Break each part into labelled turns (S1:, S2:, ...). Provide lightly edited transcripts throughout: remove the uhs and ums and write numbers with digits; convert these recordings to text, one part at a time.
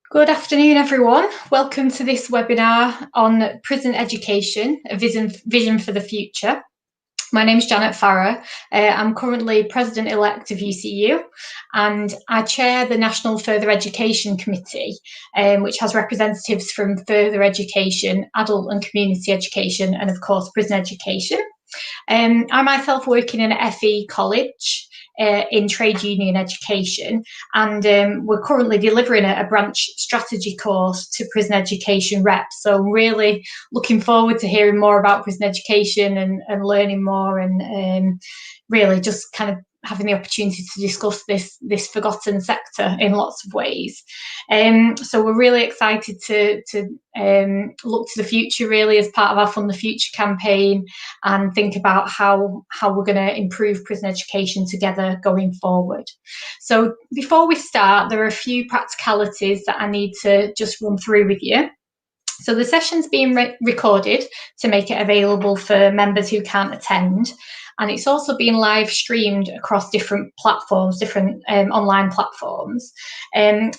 S1: Good afternoon, everyone. Welcome to this webinar on prison education, a vision for the future. My name is Janet Farrer. I'm currently President-elect of UCU, and I chair the National Further Education Committee, which has representatives from further education, adult and community education, and of course, prison education. I myself work in an FE college in trade union education, and we're currently delivering a branch strategy course to prison education reps. So I'm really looking forward to hearing more about prison education and learning more, and really just kind of having the opportunity to discuss this forgotten sector in lots of ways. So we're really excited to look to the future, really, as part of our Fund the Future campaign, and think about how we're going to improve prison education together going forward. So before we start, there are a few practicalities that I need to just run through with you. So the session's being recorded to make it available for members who can't attend. And it's also being live streamed across different platforms, different online platforms.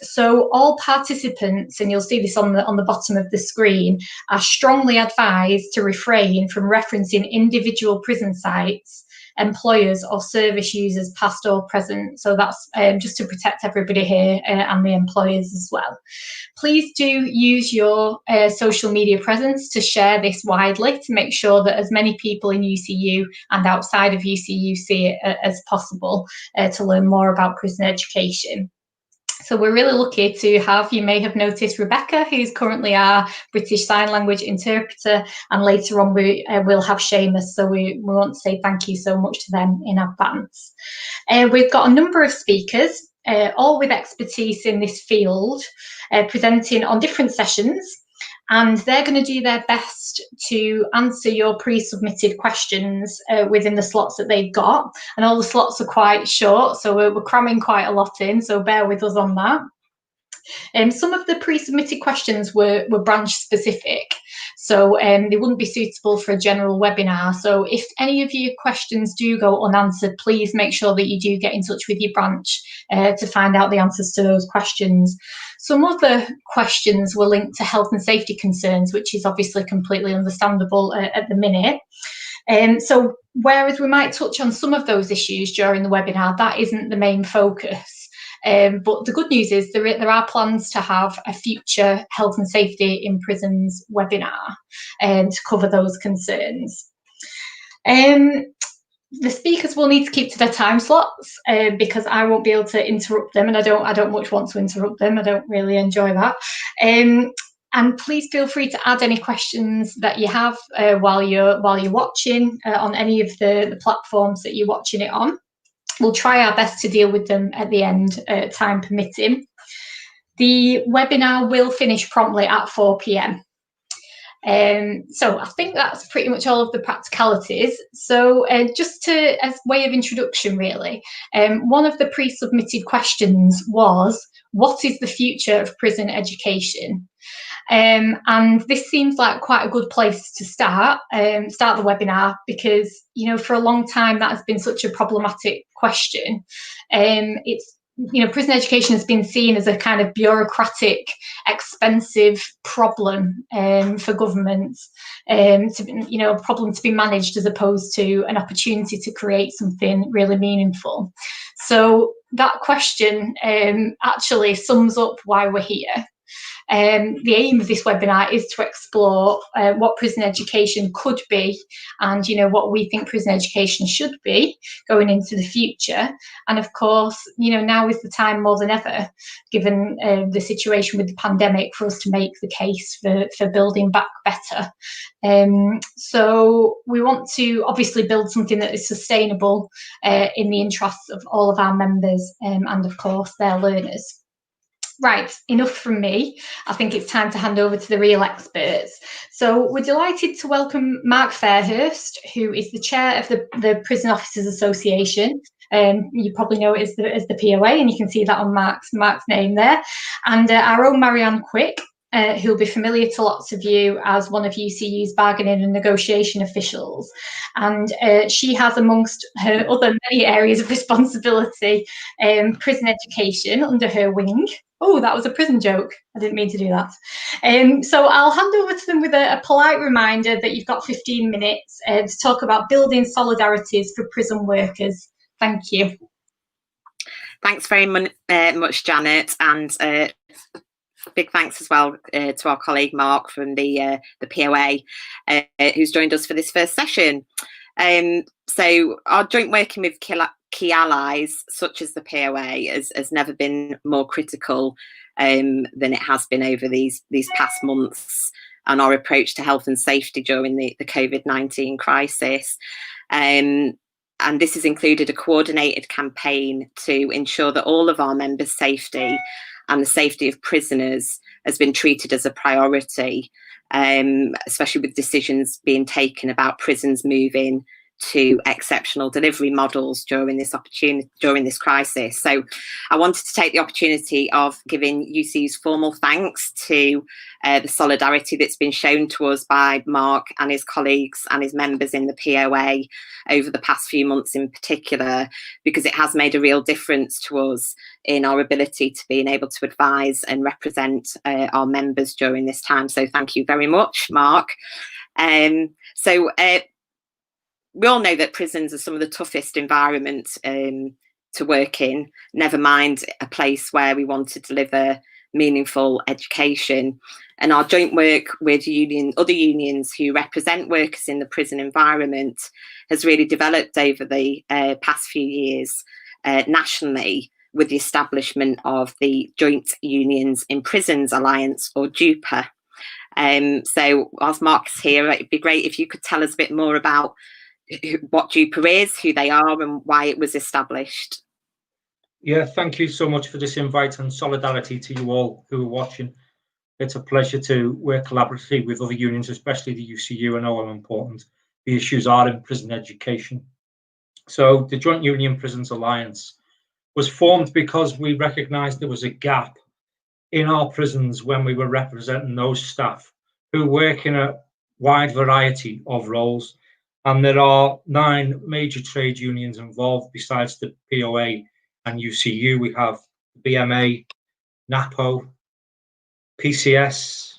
S1: So all participants, and you'll see this on the bottom of the screen, are strongly advised to refrain from referencing individual prison sites, employers or service users past or present. So that's just to protect everybody here and the employers as well. Please do use your social media presence to share this widely, to make sure that as many people in UCU and outside of UCU see it as possible, to learn more about prison education. So we're really lucky to have, you may have noticed, Rebecca, who's currently our British Sign Language interpreter, and later on we will have Seamus, so we want to say thank you so much to them in advance. We've got a number of speakers, all with expertise in this field, presenting on different sessions, and they're going to do their best to answer your pre-submitted questions within the slots that they've got. And all the slots are quite short, so we're cramming quite a lot in, so bear with us on that. Some of the pre-submitted questions were branch specific, so they wouldn't be suitable for a general webinar. So if any of your questions do go unanswered, please make sure that you do get in touch with your branch to find out the answers to those questions. Some other questions were linked to health and safety concerns, which is obviously completely understandable at the minute. So whereas we might touch on some of those issues during the webinar, that isn't the main focus. But the good news is there are plans to have a future health and safety in prisons webinar to cover those concerns. The speakers will need to keep to their time slots because I won't be able to interrupt them, and I don't much want to interrupt them. I don't really enjoy that. And please feel free to add any questions that you have while you're watching on any of the platforms that you're watching it on. We'll try our best to deal with them at the end, time permitting. The webinar will finish promptly at 4 p.m. So I think that's pretty much all of the practicalities. So just as way of introduction, really, one of the pre-submitted questions was, what is the future of prison education? And this seems like quite a good place to start the webinar, because, you know, for a long time that has been such a problematic question. Prison education has been seen as a kind of bureaucratic, expensive problem for governments, a problem to be managed as opposed to an opportunity to create something really meaningful. So that question actually sums up why we're here. The aim of this webinar is to explore what prison education could be, and what we think prison education should be going into the future. And of course, now is the time more than ever, given the situation with the pandemic, for us to make the case for building back better. So we want to obviously build something that is sustainable in the interests of all of our members and of course their learners. Right, enough from me. I think it's time to hand over to the real experts. So we're delighted to welcome Mark Fairhurst, who is the chair of the Prison Officers Association. You probably know it as the POA, and you can see that on Mark's name there. And our own Marianne Quick, who'll be familiar to lots of you as one of UCU's bargaining and negotiation officials. And she has, amongst her other many areas of responsibility, prison education under her wing. Oh, that was a prison joke. I didn't mean to do that. So I'll hand over to them with a polite reminder that you've got 15 minutes to talk about building solidarities for prison workers. Thank you.
S2: Thanks very much, Janet, and big thanks as well to our colleague Mark from the POA who's joined us for this first session. So our joint working with key allies such as the POA has never been more critical than it has been over these past months, and our approach to health and safety during the COVID-19 crisis. And this has included a coordinated campaign to ensure that all of our members' safety and the safety of prisoners has been treated as a priority, especially with decisions being taken about prisons moving to exceptional delivery models during this crisis. So I wanted to take the opportunity of giving UCU's formal thanks to the solidarity that's been shown to us by Mark and his colleagues and his members in the POA over the past few months in particular, because it has made a real difference to us in our ability to being able to advise and represent our members during this time. So thank you very much, Mark. We all know that prisons are some of the toughest environments to work in, never mind a place where we want to deliver meaningful education. And our joint work with other unions who represent workers in the prison environment has really developed over the past few years nationally, with the establishment of the Joint Unions in Prisons Alliance, or JUPA. So whilst Mark's here, it'd be great if you could tell us a bit more about what JUPA is, who they are, and why it was established.
S3: Yeah, thank you so much for this invite, and solidarity to you all who are watching. It's a pleasure to work collaboratively with other unions, especially the UCU. I know how important the issues are in prison education. So the Joint Union Prisons Alliance was formed because we recognised there was a gap in our prisons when we were representing those staff who work in a wide variety of roles. And there are 9 major trade unions involved besides the POA and UCU. We have BMA, NAPO, PCS,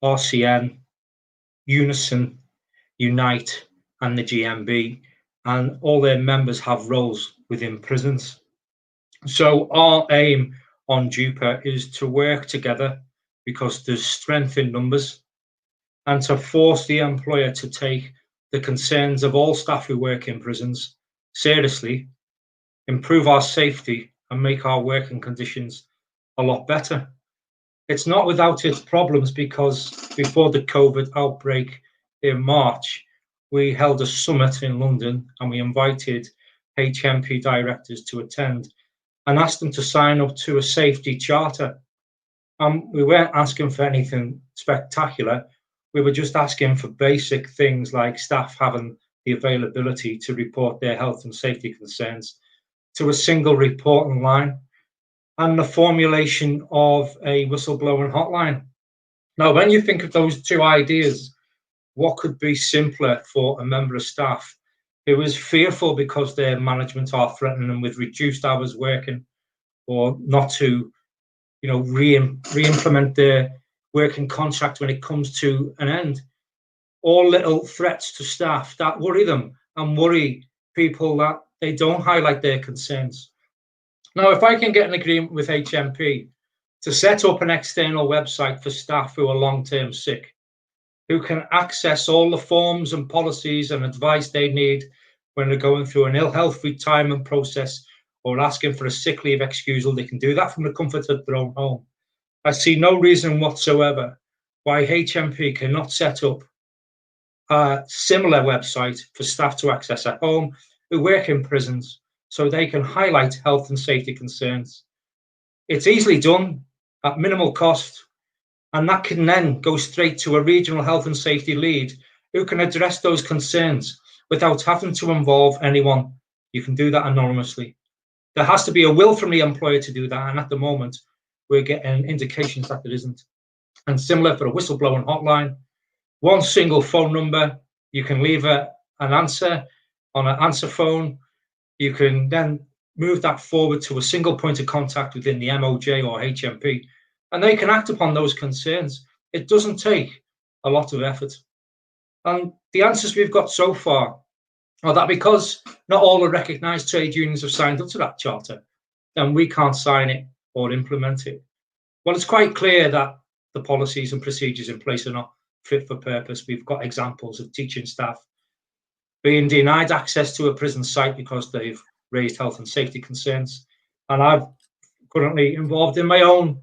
S3: RCN, Unison, Unite, and the GMB. And all their members have roles within prisons. So our aim on JUPA is to work together, because there's strength in numbers, and to force the employer to take the concerns of all staff who work in prisons seriously, improve our safety, and make our working conditions a lot better. It's not without its problems, because before the COVID outbreak in March, we held a summit in London and we invited HMP directors to attend and asked them to sign up to a safety charter. We weren't asking for anything spectacular. We were just asking for basic things like staff having the availability to report their health and safety concerns to a single reporting line, and the formulation of a whistleblowing hotline. Now, when you think of those 2 ideas, what could be simpler for a member of staff who is fearful because their management are threatening them with reduced hours working, or not to, re-implement their working contract when it comes to an end? All little threats to staff that worry them and worry people that they don't highlight their concerns. Now, if I can get an agreement with HMP to set up an external website for staff who are long-term sick, who can access all the forms and policies and advice they need when they're going through an ill health retirement process or asking for a sick leave excusal, they can do that from the comfort of their own home. I see no reason whatsoever why HMP cannot set up a similar website for staff to access at home who work in prisons, so they can highlight health and safety concerns. It's easily done at minimal cost, and that can then go straight to a regional health and safety lead who can address those concerns without having to involve anyone. You can do that anonymously. There has to be a will from the employer to do that, and at the moment, we're getting indications that there isn't. And similar for a whistleblowing hotline, 1 single phone number. You can leave an answer on an answer phone. You can then move that forward to a single point of contact within the MOJ or HMP, and they can act upon those concerns. It doesn't take a lot of effort. And the answers we've got so far are that because not all the recognised trade unions have signed up to that charter, then we can't sign it or implement it. Well, it's quite clear that the policies and procedures in place are not fit for purpose. We've got examples of teaching staff being denied access to a prison site because they've raised health and safety concerns. And I'm currently involved in my own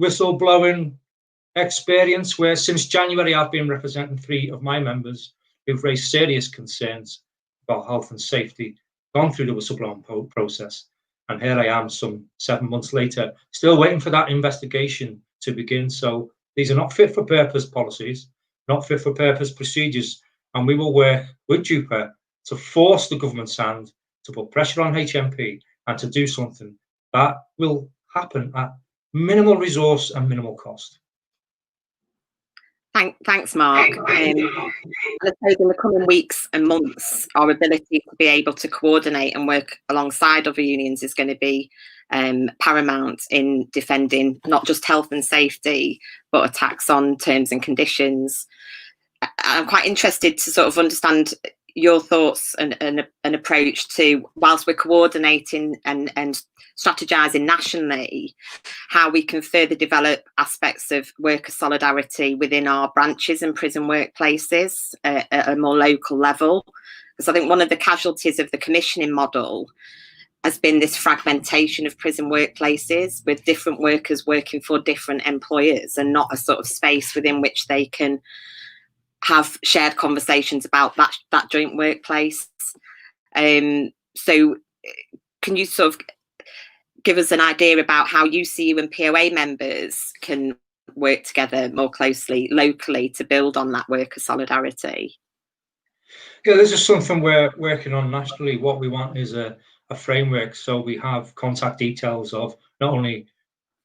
S3: whistleblowing experience where since January I've been representing 3 of my members who've raised serious concerns about health and safety, gone through the whistleblowing process. And here I am some 7 months later, still waiting for that investigation to begin. So these are not fit for purpose policies, not fit for purpose procedures. And we will work with JUPA to force the government's hand to put pressure on HMP and to do something that will happen at minimal resource and minimal cost.
S2: Thanks, Mark. I suppose in the coming weeks and months, our ability to be able to coordinate and work alongside other unions is going to be paramount in defending not just health and safety, but attacks on terms and conditions. I'm quite interested to sort of understand your thoughts and approach to, whilst we're coordinating and strategising nationally, how we can further develop aspects of worker solidarity within our branches and prison workplaces at a more local level. Because I think one of the casualties of the commissioning model has been this fragmentation of prison workplaces with different workers working for different employers and not a sort of space within which they can have shared conversations about that joint workplace. So can you sort of give us an idea about how UCU and POA members can work together more closely locally to build on that worker solidarity?
S3: Yeah, this is something we're working on nationally. What we want is a framework, so we have contact details of not only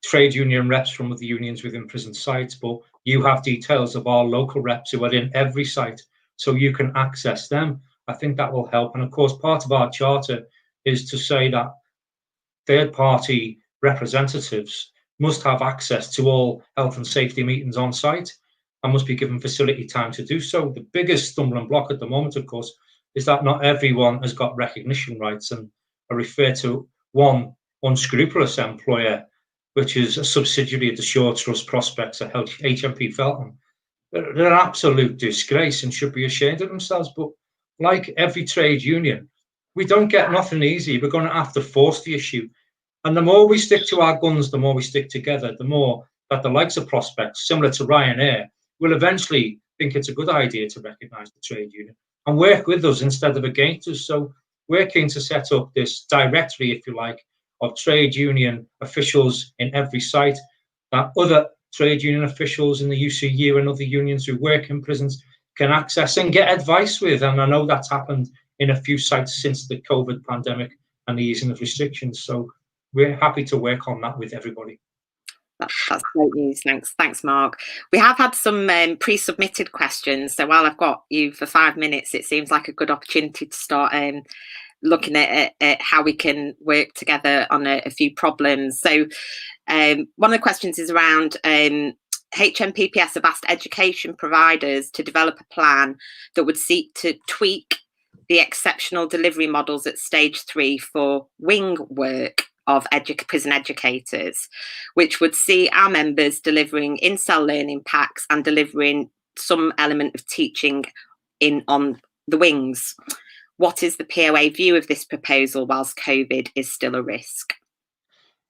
S3: trade union reps from other unions within prison sites, but you have details of our local reps who are in every site, so you can access them. I think that will help. And of course, part of our charter is to say that third-party representatives must have access to all health and safety meetings on site and must be given facility time to do so. The biggest stumbling block at the moment, of course, is that not everyone has got recognition rights. And I refer to one unscrupulous employer, which is a subsidiary of the Short Trust Prospects at HMP Feltham. They're an absolute disgrace and should be ashamed of themselves. But like every trade union, we don't get nothing easy. We're going to have to force the issue. And the more we stick to our guns, the more we stick together, the more that the likes of Prospects, similar to Ryanair, will eventually think it's a good idea to recognise the trade union and work with us instead of against us. So we're keen to set up this directory, if you like, of trade union officials in every site that other trade union officials in the UCU and other unions who work in prisons can access and get advice with. And I know that's happened in a few sites since the COVID pandemic and the easing of restrictions. So we're happy to work on that with everybody.
S2: That's great news. Thanks, Mark. We have had some pre-submitted questions. So while I've got you for 5 minutes, it seems like a good opportunity to start looking at how we can work together on a few problems. So one of the questions is around HMPPS have asked education providers to develop a plan that would seek to tweak the exceptional delivery models at stage 3 for wing work of prison educators, which would see our members delivering in-cell learning packs and delivering some element of teaching on the wings. What is the POA view of this proposal whilst COVID is still a risk?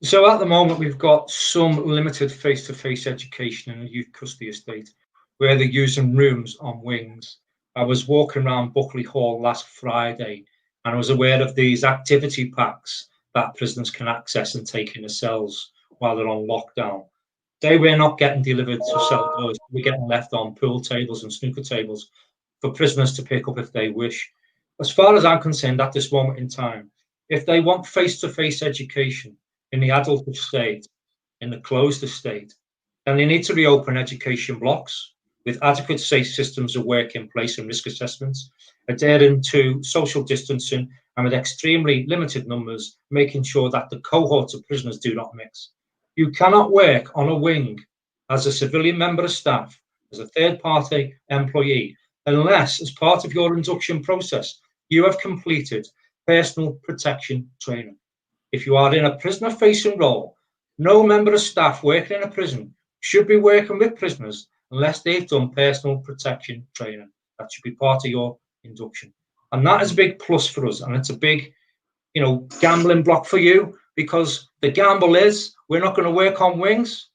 S3: So at the moment, we've got some limited face-to-face education in a youth custody estate where they're using rooms on wings. I was walking around Buckley Hall last Friday and I was aware of these activity packs that prisoners can access and take in the cells while they're on lockdown. They were not getting delivered to cell doors. We're getting left on pool tables and snooker tables for prisoners to pick up if they wish. As far as I'm concerned at this moment in time, if they want face-to-face education in the adult estate, in the closed estate, then they need to reopen education blocks with adequate safe systems of work in place and risk assessments, adhering to social distancing and with extremely limited numbers, making sure that the cohorts of prisoners do not mix. You cannot work on a wing as a civilian member of staff, as a third-party employee, unless, as part of your induction process, you have completed personal protection training. If you are in a prisoner-facing role, no member of staff working in a prison should be working with prisoners unless they've done personal protection training. That should be part of your induction. And that is a big plus for us, and it's a big, gambling block for you, because the gamble is we're not going to work on wings.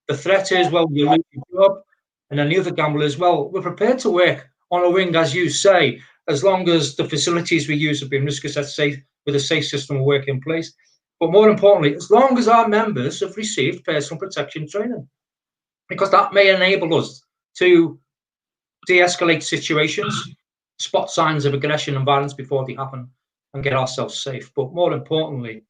S3: The threat is, well, you lose your job. And then the other gamble is, well, we're prepared to work on a wing, as you say, as long as the facilities we use have been risk assessed safe, with a safe system of work in place. But more importantly, as long as our members have received personal protection training, because that may enable us to de-escalate situations, spot signs of aggression and violence before they happen, and get ourselves safe. But more importantly,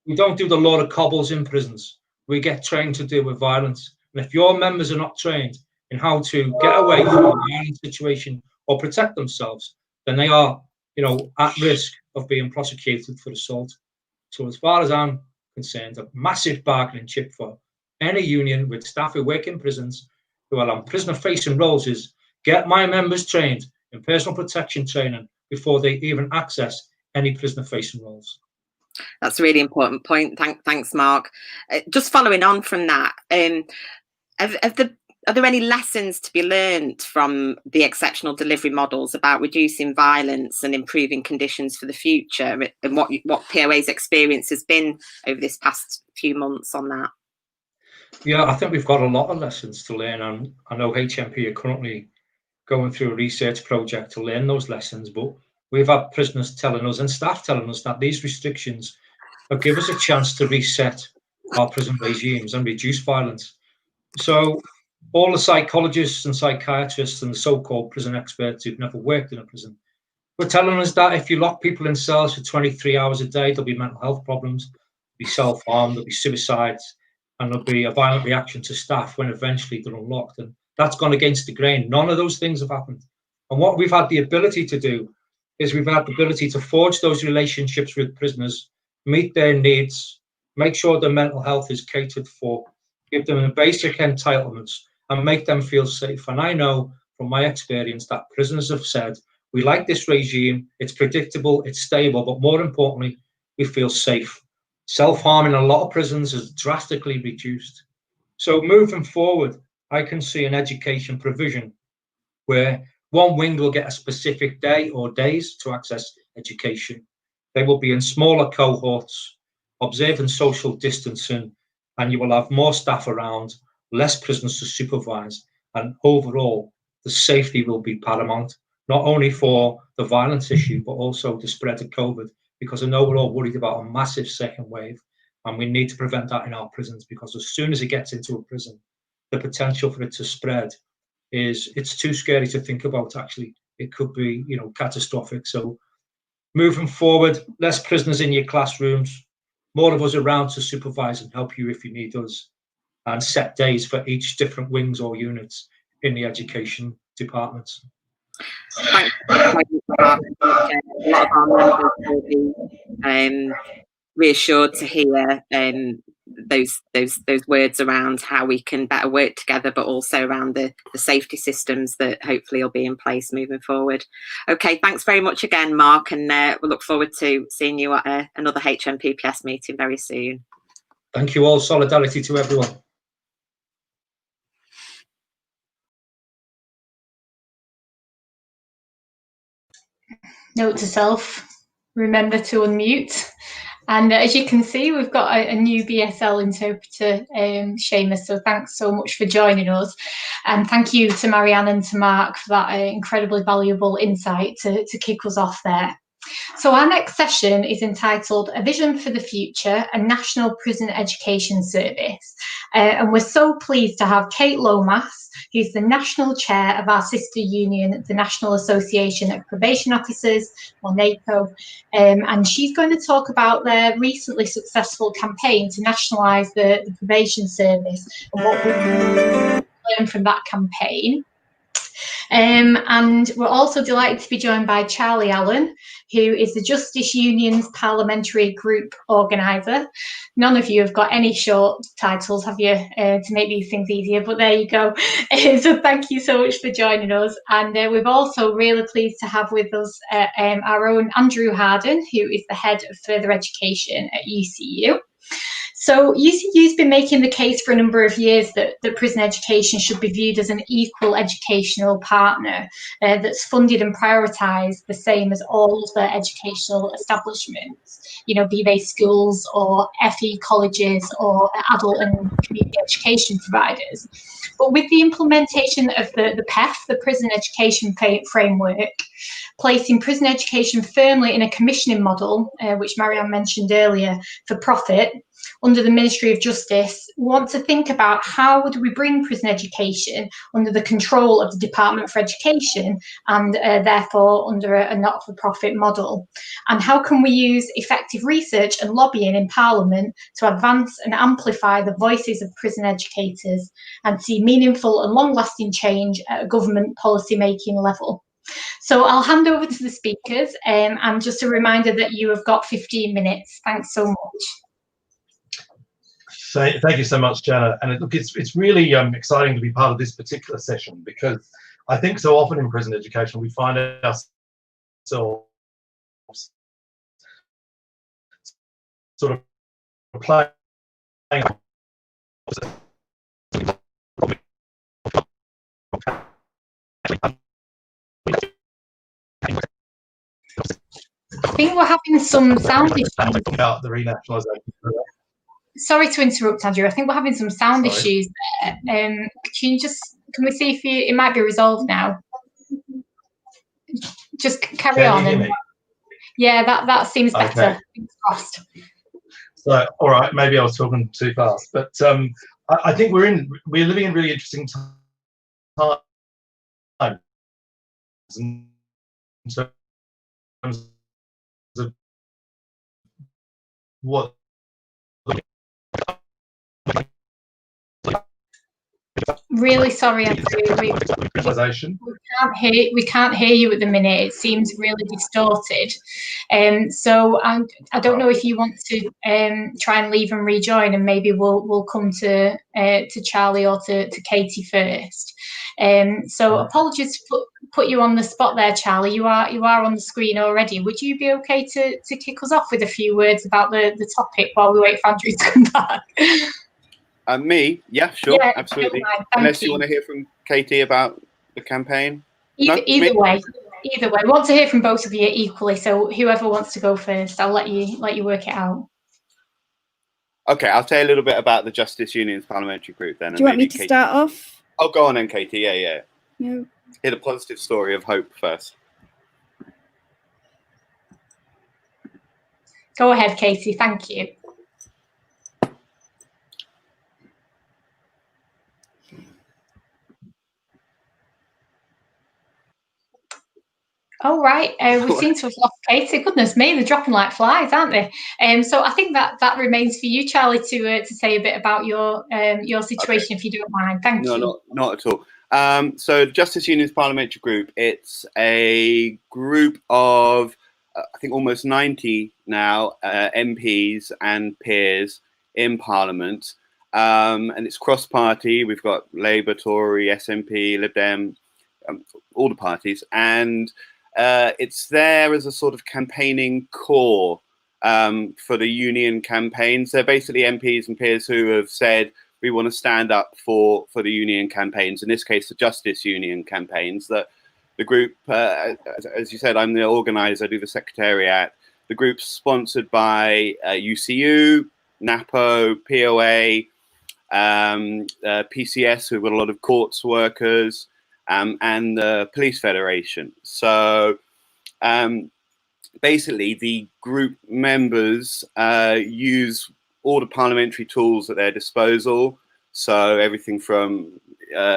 S3: we don't do the law of cobbles in prisons. We get trained to deal with violence. And if your members are not trained in how to get away from a violent situation or protect themselves, then they are, at risk of being prosecuted for assault. So as far as I'm concerned, a massive bargaining chip for any union with staff who work in prisons who are on prisoner-facing roles is get my members trained in personal protection training before they even access any prisoner-facing roles.
S2: That's a really important point. Thanks, Mark. Just following on from that, are there any lessons to be learned from the exceptional delivery models about reducing violence and improving conditions for the future, and what POA's experience has been over this past few months on that?
S3: Yeah, I think we've got a lot of lessons to learn, and I know HMP are currently going through a research project to learn those lessons, but we've had prisoners telling us and staff telling us that these restrictions will give us a chance to reset our prison regimes and reduce violence. So all the psychologists and psychiatrists and the so-called prison experts who've never worked in a prison were telling us that if you lock people in cells for 23 hours a day, there'll be mental health problems, there'll be self-harm, there'll be suicides, and there'll be a violent reaction to staff when eventually they're unlocked. And that's gone against the grain. None of those things have happened. And what we've had the ability to do is we've had the ability to forge those relationships with prisoners, meet their needs, make sure their mental health is catered for, give them the basic entitlements, and make them feel safe. And I know from my experience that prisoners have said, we like this regime, it's predictable, it's stable, but more importantly, we feel safe. Self-harm in a lot of prisons is drastically reduced. So moving forward, I can see an education provision where one wing will get a specific day or days to access education. They will be in smaller cohorts, observing social distancing, and you will have more staff around, less prisoners to supervise, and overall, the safety will be paramount, not only for the violence issue, but also the spread of COVID, because I know we're all worried about a massive second wave, and we need to prevent that in our prisons, because as soon as it gets into a prison, the potential for it to spread it's too scary to think about. Actually, it could be, catastrophic. So moving forward, less prisoners in your classrooms, more of us around to supervise and help you if you need us, and set days for each different wings or units in the education departments.
S2: Thanks. A lot of our members will be reassured to hear those words around how we can better work together, but also around the safety systems that hopefully will be in place moving forward. Okay, thanks very much again, Mark, and we'll look forward to seeing you at another HMPPS meeting very soon.
S3: Thank you all. Solidarity to everyone.
S1: Note to self, remember to unmute. And as you can see, we've got a new BSL interpreter, Seamus, so thanks so much for joining us. And thank you to Marianne and to Mark for that incredibly valuable insight to kick us off there. So our next session is entitled A Vision for the Future, a National Prison Education Service. And we're so pleased to have Kate Lomas, who's the National Chair of our sister union, the National Association of Probation Officers, or NAPO, and she's going to talk about their recently successful campaign to nationalise the probation service and what we've learned from that campaign. And we're also delighted to be joined by Charlie Allen, who is the Justice Union's parliamentary group organiser. None of you have got any short titles, have you, to make these things easier, but there you go. So thank you so much for joining us. And we're also really pleased to have with us our own Andrew Harden, who is the Head of Further Education at UCU. So UCU's been making the case for a number of years that prison education should be viewed as an equal educational partner that's funded and prioritised the same as all other educational establishments, you know, be they schools or FE colleges or adult and community education providers. But with the implementation of the PEF, the Prison Education Framework, placing prison education firmly in a commissioning model, which Marianne mentioned earlier, for profit, under the Ministry of Justice, we want to think about how would we bring prison education under the control of the Department for Education and therefore under a not-for-profit model. And how can we use effective research and lobbying in Parliament to advance and amplify the voices of prison educators and see meaningful and long-lasting change at a government policy-making level. So I'll hand over to the speakers, and just a reminder that you have got 15 minutes. Thanks so much.
S4: Thank you so much, Janet. And look, it's really exciting to be part of this particular session, because I think so often in prison education we find ourselves sort of playing.
S1: I think we're having some sound issues.
S4: About the renationalisation.
S1: Sorry to interrupt, Andrew. I think we're having some sound issues there. Can we see if it might be resolved now? Just carry on.
S4: Can you hear me?
S1: Yeah, that seems better.
S4: Okay.
S1: Fingers crossed. So,
S4: all right, maybe I was talking too fast, but I think we're living in really interesting times in terms of what.
S1: Really sorry, Andrew. We can't hear you at the minute. It seems really distorted. So I don't know if you want to try and leave and rejoin, and maybe we'll come to Charlie or to Katie first. So apologies to put you on the spot there, Charlie. You are on the screen already. Would you be okay to kick us off with a few words about the topic while we wait for Andrew to come back?
S5: Me? Yeah, sure,
S1: yeah,
S5: absolutely. Unless you want to hear from Katie about the campaign.
S1: Either way. We want to hear from both of you equally. So whoever wants to go first, I'll let you work it out.
S5: Okay, I'll tell you a little bit about the Justice Union's parliamentary group then.
S6: Do you want me to start off?
S5: Oh, go on then, Katie. Yeah.
S6: No.
S5: Hear the positive story of hope first.
S1: Go ahead, Katie. Thank you. All right, we seem to have lost Katie. Goodness me, they're dropping like flies, aren't they? So I think that remains for you, Charlie, to say a bit about your situation, if you don't mind. Thank you.
S5: No, not at all. So Justice Union's parliamentary group, it's a group of I think almost 90 now MPs and peers in Parliament, and it's cross-party. We've got Labour, Tory, SNP, Lib Dem, all the parties, and it's there as a sort of campaigning core for the union campaigns. They're basically MPs and peers who have said we want to stand up for the union campaigns. In this case, the Justice Union campaigns. That the group, as you said, I'm the organizer, I do the secretariat. The group's sponsored by UCU, NAPO, POA, PCS, who've got a lot of courts workers, and the Police Federation. So basically, the group members use all the parliamentary tools at their disposal. So everything from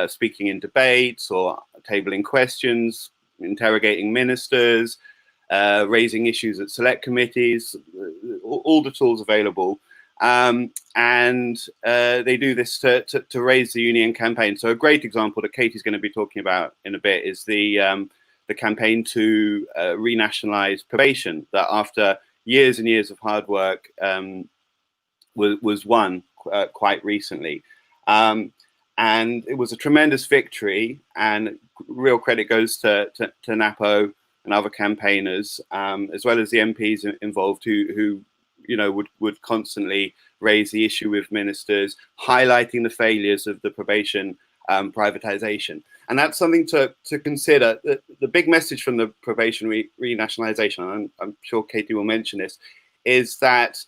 S5: speaking in debates or tabling questions, interrogating ministers, raising issues at select committees, all the tools available. and they do this to raise the union campaign. So a great example that Katie's going to be talking about in a bit is the campaign to renationalise probation, that after years and years of hard work was won quite recently. And it was a tremendous victory, and real credit goes to NAPO and other campaigners, as well as the MPs involved who would constantly raise the issue with ministers, highlighting the failures of the probation privatisation. And that's something to consider. The big message from the probation renationalisation, and I'm sure Katie will mention this, is that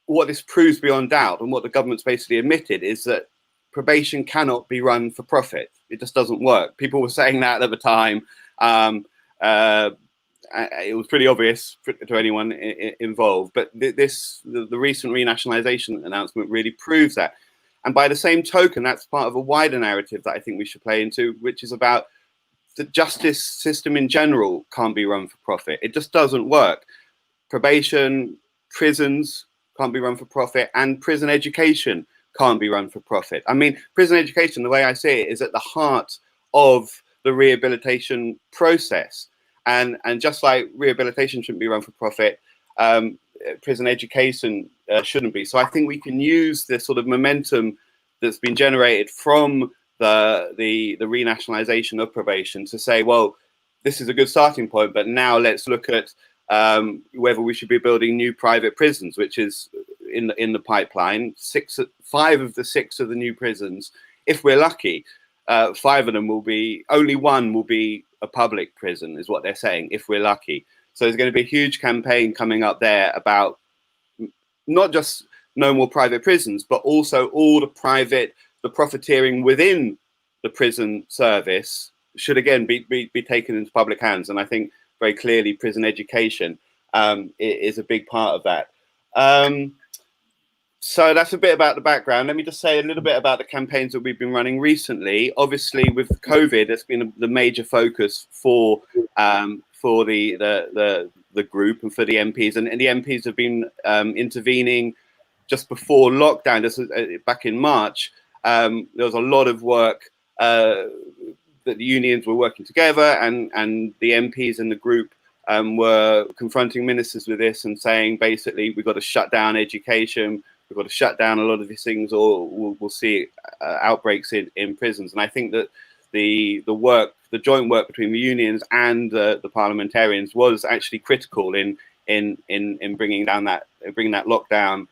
S5: what this proves beyond doubt, and what the government's basically admitted, is that probation cannot be run for profit. It just doesn't work. People were saying that at the time. It was pretty obvious to anyone involved, but the recent renationalisation announcement really proves that. And by the same token, that's part of a wider narrative that I think we should play into, which is about the justice system in general can't be run for profit. It just doesn't work. Probation, prisons can't be run for profit, and prison education can't be run for profit. I mean, prison education, the way I see it, is at the heart of the rehabilitation process. And just like rehabilitation shouldn't be run for profit, prison education shouldn't be. So I think we can use this sort of momentum that's been generated from the renationalisation of probation to say, well, this is a good starting point, but now let's look at whether we should be building new private prisons, which is in the pipeline. 5 of the 6 of the new prisons, if we're lucky, 5 of them will be, only 1 will be a public prison, is what they're saying, if we're lucky. So there's going to be a huge campaign coming up there about not just no more private prisons, but also all the profiteering within the prison service should again be taken into public hands. And I think very clearly prison education is a big part of that. So that's a bit about the background. Let me just say a little bit about the campaigns that we've been running recently. Obviously, with COVID, it's been the major focus for the group and for the MPs, and the MPs have been intervening just before lockdown. This was back in March. There was a lot of work that the unions were working together, and the MPs in the group were confronting ministers with this and saying, basically, we've got to shut down education. We've got to shut down a lot of these things, or we'll see outbreaks in prisons. And I think that the joint work between the unions and the parliamentarians was actually critical in bringing that lockdown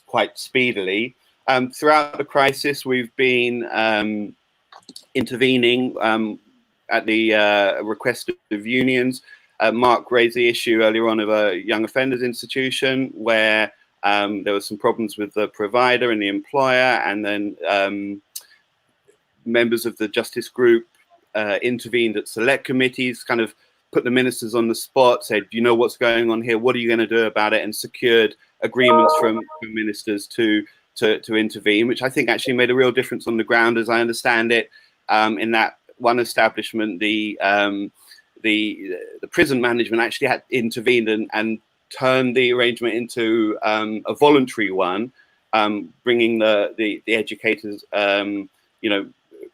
S5: quite speedily. Throughout the crisis, we've been intervening at the request of unions. Mark raised the issue earlier on of a young offenders institution where there were some problems with the provider and the employer, and then members of the justice group intervened at select committees, kind of put the ministers on the spot, said, you know what's going on here, what are you going to do about it, and secured agreements from ministers to intervene, which I think actually made a real difference on the ground, as I understand it. In that one establishment, the prison management actually had intervened and turned the arrangement into a voluntary one, bringing the educators,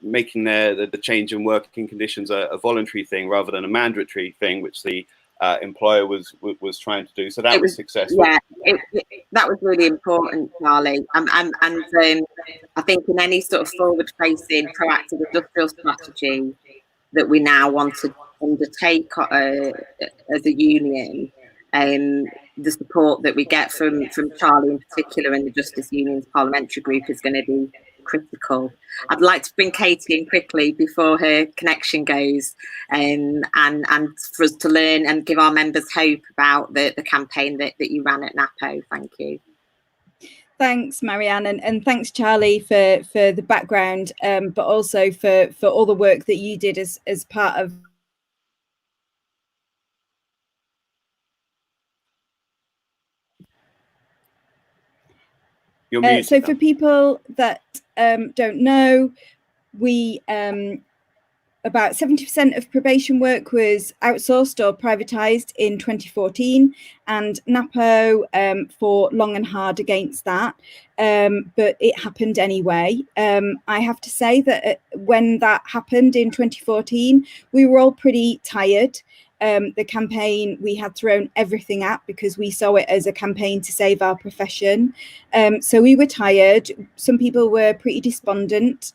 S5: making the change in working conditions a voluntary thing rather than a mandatory thing, which the employer was trying to do. So that was successful.
S2: Yeah, that was really important, Charlie. And I think in any sort of forward-facing, proactive industrial strategy that we now want to undertake as a union, the support that we get from Charlie in particular and the Justice Union's parliamentary group is going to be critical. I'd like to bring Katie in quickly before her connection goes, and for us to learn and give our members hope about the campaign that you ran at NAPO. Thank you.
S6: Thanks, Marianne, and thanks, Charlie, for the background, but also for all the work that you did as part of. So for people that don't know, we about 70% of probation work was outsourced or privatised in 2014, and NAPO fought long and hard against that, but it happened anyway. I have to say that when that happened in 2014, we were all pretty tired. The campaign we had thrown everything at because we saw it as a campaign to save our profession. So we were tired. Some people were pretty despondent.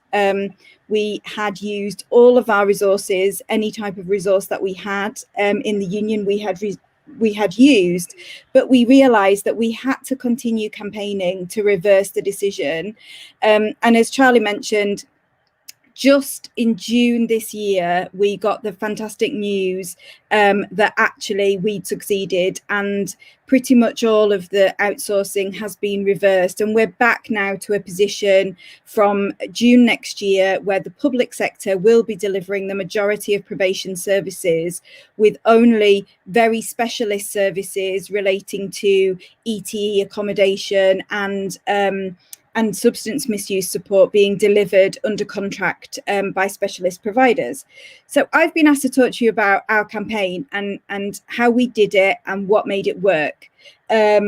S6: We had used all of our resources, any type of resource that we had in the union we had used, but we realised that we had to continue campaigning to reverse the decision. And as Charlie mentioned, just in June this year, we got the fantastic news that actually we'd succeeded, and pretty much all of the outsourcing has been reversed. And we're back now to a position from June next year where the public sector will be delivering the majority of probation services, with only very specialist services relating to ETE accommodation and substance misuse support being delivered under contract by specialist providers. So I've been asked to talk to you about our campaign and how we did it and what made it work. As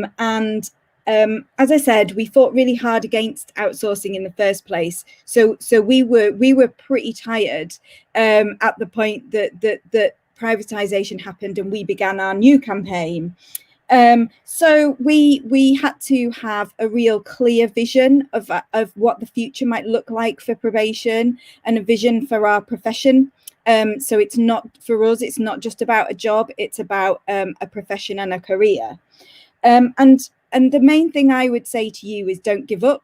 S6: I said, we fought really hard against outsourcing in the first place. So we were pretty tired at the point that privatisation happened and we began our new campaign. So we had to have a real clear vision of what the future might look like for probation, and a vision for our profession. So it's not, for us, it's not just about a job, it's about a profession and a career. And the main thing I would say to you is don't give up.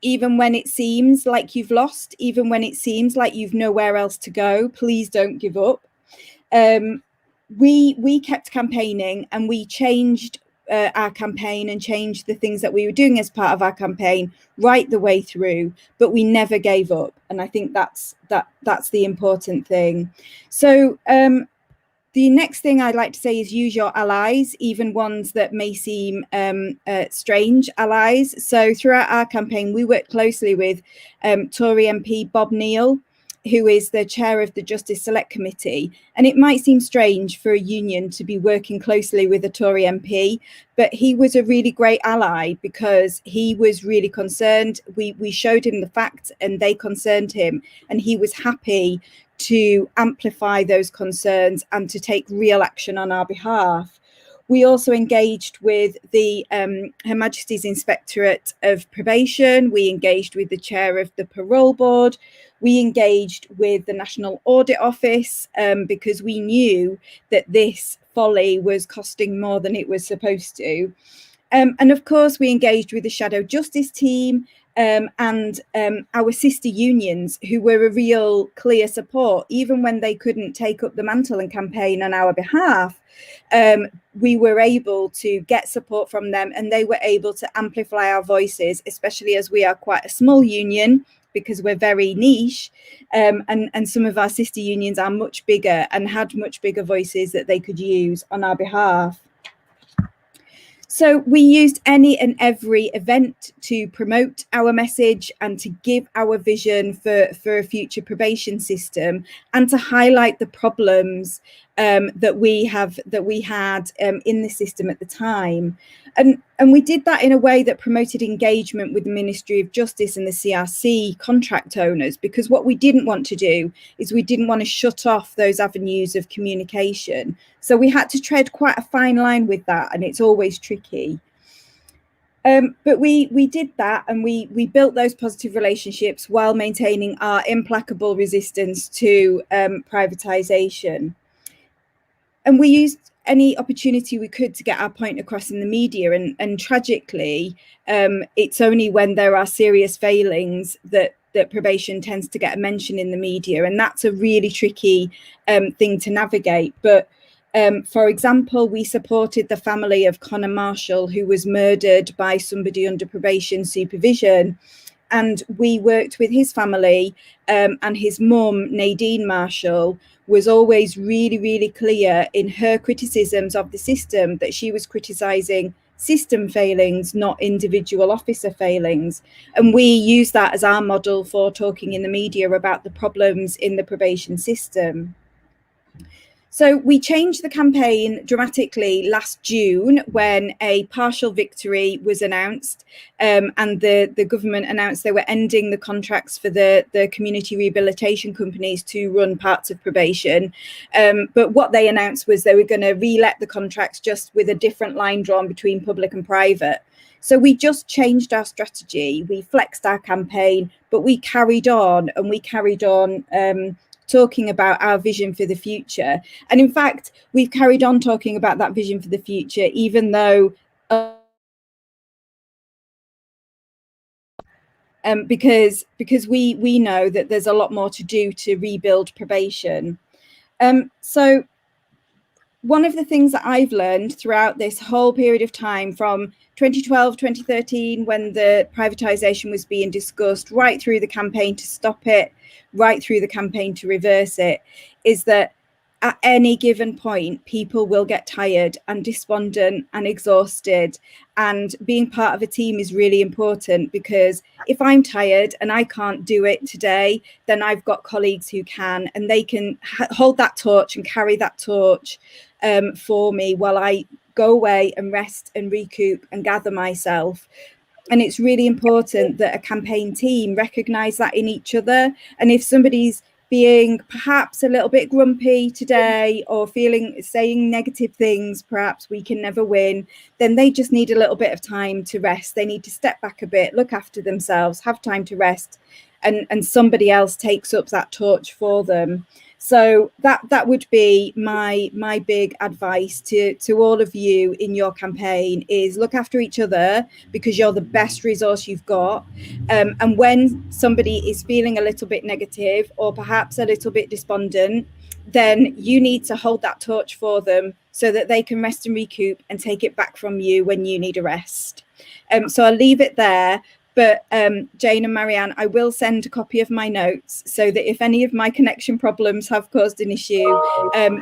S6: Even when it seems like you've lost, even when it seems like you've nowhere else to go, please don't give up. We kept campaigning, and we changed our campaign and changed the things that we were doing as part of our campaign right the way through, but we never gave up. And I think that's the important thing. So the next thing I'd like to say is use your allies, even ones that may seem strange allies. So throughout our campaign, we worked closely with Tory MP Bob Neal, who is the chair of the Justice Select Committee. And it might seem strange for a union to be working closely with a Tory MP, but he was a really great ally because he was really concerned. We showed him the facts and they concerned him, and he was happy to amplify those concerns and to take real action on our behalf. We also engaged with the Her Majesty's Inspectorate of Probation. We engaged with the chair of the Parole Board. We engaged with the National Audit Office because we knew that this folly was costing more than it was supposed to. And of course, we engaged with the Shadow Justice team and our sister unions, who were a real clear support. Even when they couldn't take up the mantle and campaign on our behalf, we were able to get support from them, and they were able to amplify our voices, especially as we are quite a small union, because we're very niche, and some of our sister unions are much bigger and had much bigger voices that they could use on our behalf. So we used any and every event to promote our message and to give our vision for a future probation system, and to highlight the problems that we had in the system at the time. And we did that in a way that promoted engagement with the Ministry of Justice and the CRC contract owners, because what we didn't want to do is we didn't want to shut off those avenues of communication. So we had to tread quite a fine line with that, and it's always tricky. But we did that, and we built those positive relationships while maintaining our implacable resistance to privatisation. And we used any opportunity we could to get our point across in the media. And tragically, it's only when there are serious failings that probation tends to get a mention in the media. And that's a really tricky thing to navigate. But for example, we supported the family of Connor Marshall, who was murdered by somebody under probation supervision. And we worked with his family, and his mum, Nadine Marshall, was always really, really clear in her criticisms of the system that she was criticising system failings, not individual officer failings. And we use that as our model for talking in the media about the problems in the probation system. So we changed the campaign dramatically last June when a partial victory was announced, and the government announced they were ending the contracts for the community rehabilitation companies to run parts of probation. But what they announced was they were going to re-let the contracts, just with a different line drawn between public and private. So we just changed our strategy. We flexed our campaign, but we carried on, and we carried on talking about our vision for the future. And in fact, we've carried on talking about that vision for the future, even though because we know that there's a lot more to do to rebuild probation. So one of the things that I've learned throughout this whole period of time, from 2012, 2013, when the privatisation was being discussed, right through the campaign to stop it, right through the campaign to reverse it, is that at any given point, people will get tired and despondent and exhausted. And being part of a team is really important, because if I'm tired and I can't do it today, then I've got colleagues who can, and they can hold that torch and carry that torch for me while I go away and rest and recoup and gather myself. And it's really important that a campaign team recognise that in each other. And if somebody's being perhaps a little bit grumpy today, or saying negative things, perhaps we can never win, then they just need a little bit of time to rest. They need to step back a bit, look after themselves, have time to rest, and somebody else takes up that torch for them. So that would be my big advice to all of you in your campaign, is look after each other, because you're the best resource you've got. And when somebody is feeling a little bit negative, or perhaps a little bit despondent, then you need to hold that torch for them so that they can rest and recoup and take it back from you when you need a rest. So I'll leave it there. But Jane and Marianne, I will send a copy of my notes, so that if any of my connection problems have caused an issue,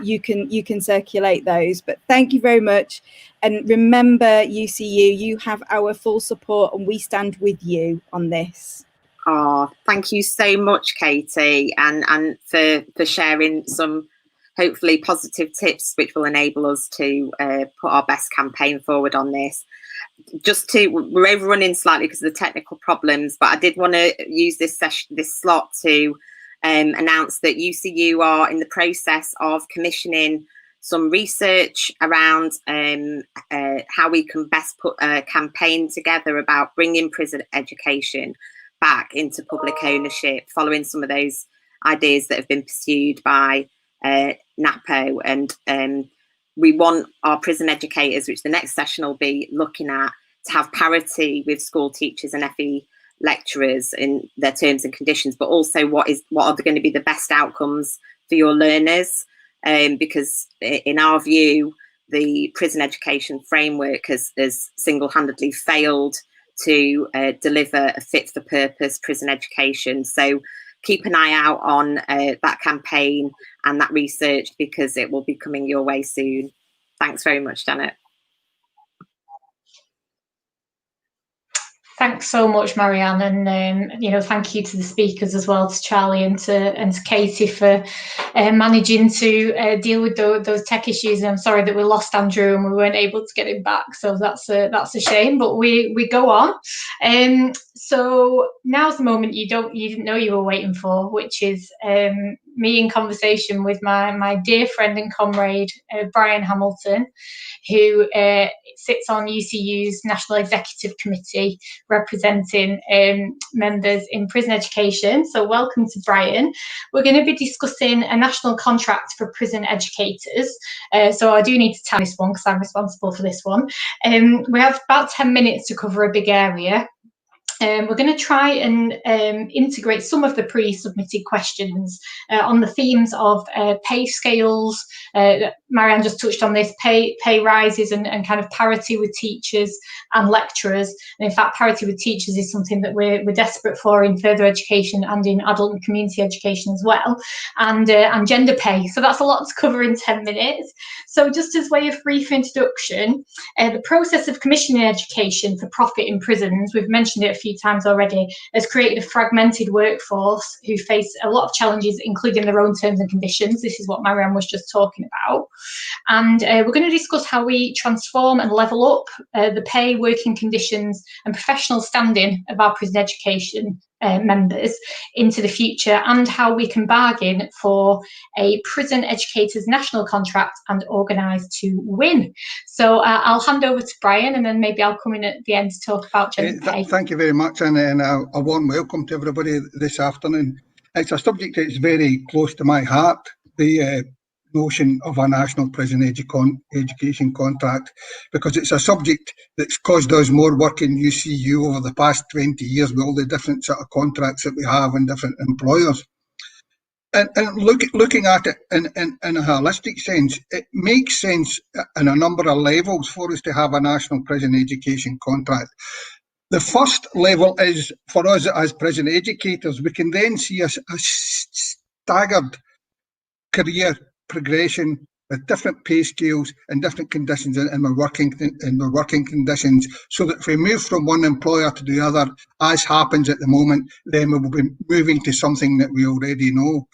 S6: you can circulate those. But thank you very much. And remember, UCU, you have our full support, and we stand with you on this.
S2: Oh, thank you so much, Katie, and for sharing some hopefully positive tips which will enable us to put our best campaign forward on this. We're overrunning slightly because of the technical problems, but I did want to use this slot to announce that UCU are in the process of commissioning some research around how we can best put a campaign together about bringing prison education back into public ownership, following some of those ideas that have been pursued by NAPO. And we want our prison educators, which the next session will be looking at, to have parity with school teachers and FE lecturers in their terms and conditions, but also what are going to be the best outcomes for your learners, because in our view, the prison education framework has single-handedly failed to deliver a fit-for-purpose prison education. So keep an eye out on that campaign and that research, because it will be coming your way soon. Thanks very much, Janet.
S1: Thanks so much, Marianne, and thank you to the speakers as well, to Charlie and to Katie for managing to deal with those tech issues. And I'm sorry that we lost Andrew and we weren't able to get him back, so that's a shame. But we go on. So now's the moment you didn't know you were waiting for, which is me in conversation with my dear friend and comrade Brian Hamilton, who sits on UCU's National Executive Committee, representing members in prison education. So welcome to Brian. We're going to be discussing a national contract for prison educators. So I do need to tell this one because I'm responsible for this one. We have about 10 minutes to cover a big area. We're going to try and integrate some of the pre-submitted questions on the themes of pay scales, Marianne just touched on this, pay rises and kind of parity with teachers and lecturers. And in fact, parity with teachers is something that we're desperate for in further education and in adult and community education as well, and gender pay. So that's a lot to cover in 10 minutes. So just as way of brief introduction, the process of commissioning education for profit in prisons, we've mentioned it a few times already, has created a fragmented workforce who face a lot of challenges, including their own terms and conditions. This is what Marianne was just talking about. And we're going to discuss how we transform and level up the pay, working conditions and professional standing of our prison education members into the future, and how we can bargain for a prison educators national contract and organise to win. So I'll hand over to Brian, and then maybe I'll come in at the end to talk about gender pay.
S7: Thank you very much, and a warm welcome to everybody this afternoon. It's a subject that's very close to my heart, the notion of a national prison education contract, because it's a subject that's caused us more work in UCU over the past 20 years with all the different sort of contracts that we have and different employers. And looking at it in a holistic sense, it makes sense in a number of levels for us to have a national prison education contract. The first level is for us as prison educators. We can then see a staggered career progression with different pay scales and different conditions in our working conditions, so that if we move from one employer to the other, as happens at the moment, then we will be moving to something that we already know.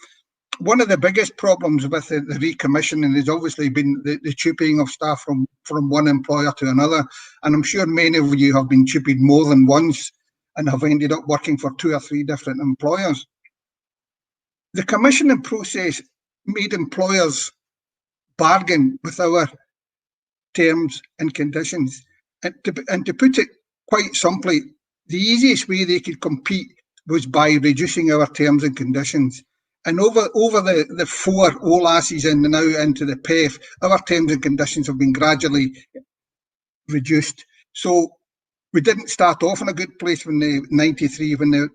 S7: One of the biggest problems with the recommissioning has obviously been the tubing of staff from one employer to another, and I'm sure many of you have been tubed more than once and have ended up working for 2 or 3 different employers. The commissioning process made employers bargain with our terms and conditions. And to put it quite simply, the easiest way they could compete was by reducing our terms and conditions. And over the 4 OLASs and now into the PEF, our terms and conditions have been gradually reduced. So we didn't start off in a good place when the 93, when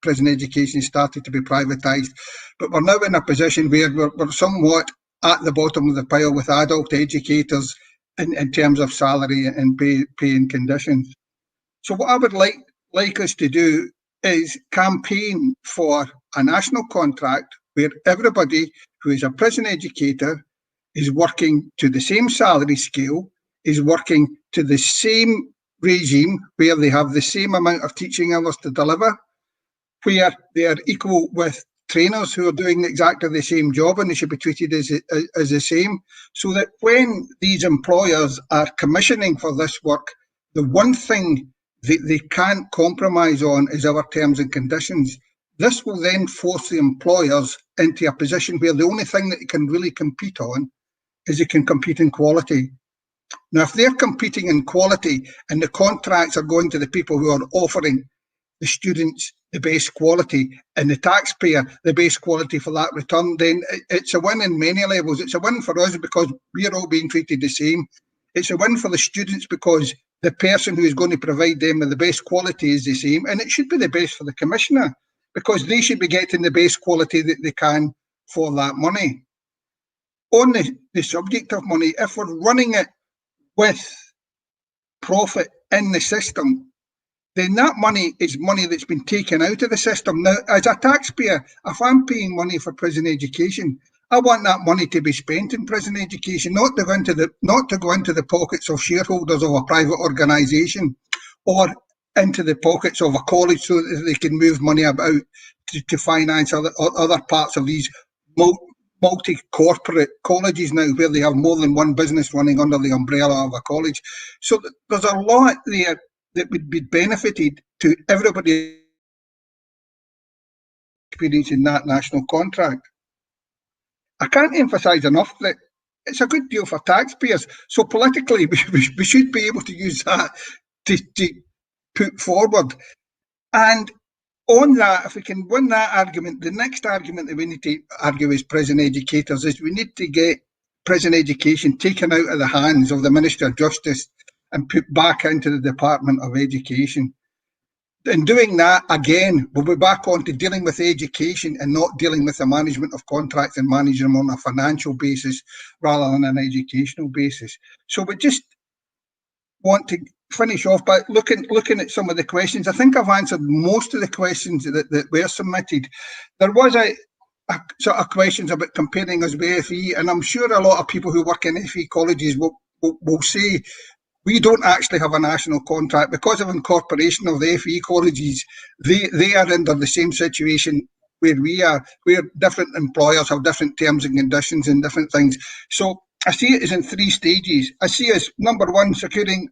S7: prison education started to be privatised. But we're now in a position where we're somewhat at the bottom of the pile with adult educators in terms of salary and pay and conditions. So what I would like us to do is campaign for a national contract where everybody who is a prison educator is working to the same salary scale, is working to the same regime where they have the same amount of teaching hours to deliver, where they are equal with trainers who are doing exactly the same job, and they should be treated as the same, so that when these employers are commissioning for this work, the one thing they can't compromise on is our terms and conditions. This will then force the employers into a position where the only thing that they can really compete on is they can compete in quality. Now, if they're competing in quality and the contracts are going to the people who are offering the students the best quality and the taxpayer the best quality for that return, then it's a win in many levels. It's a win for us because we're all being treated the same. It's a win for the students because the person who is going to provide them with the best quality is the same, and it should be the best for the commissioner because they should be getting the best quality that they can for that money. On the subject of money, if we're running it with profit in the system, then that money is money that's been taken out of the system. Now, as a taxpayer, if I'm paying money for prison education, I want that money to be spent in prison education, not to go into the pockets of shareholders of a private organisation or into the pockets of a college so that they can move money about to finance other parts of these multi-corporate colleges now, where they have more than one business running under the umbrella of a college. So there's a lot there that would be benefited to everybody experiencing that national contract. I can't emphasise enough that it's a good deal for taxpayers. So politically, we should be able to use that to put forward. And on that, if we can win that argument, the next argument that we need to argue as prison educators is we need to get prison education taken out of the hands of the Minister of Justice and put back into the Department of Education. in doing that, again, we'll be back on to dealing with education and not dealing with the management of contracts and managing them on a financial basis rather than an educational basis. So we just want to finish off by looking at some of the questions. I think I've answered most of the questions that were submitted. There was a sort of questions about comparing us with FE, and I'm sure a lot of people who work in FE colleges will say we don't actually have a national contract because of incorporation of the FE colleges. They are under the same situation where we are, where different employers have different terms and conditions and different things. So I see it as in 3 stages. I see it as number 1, securing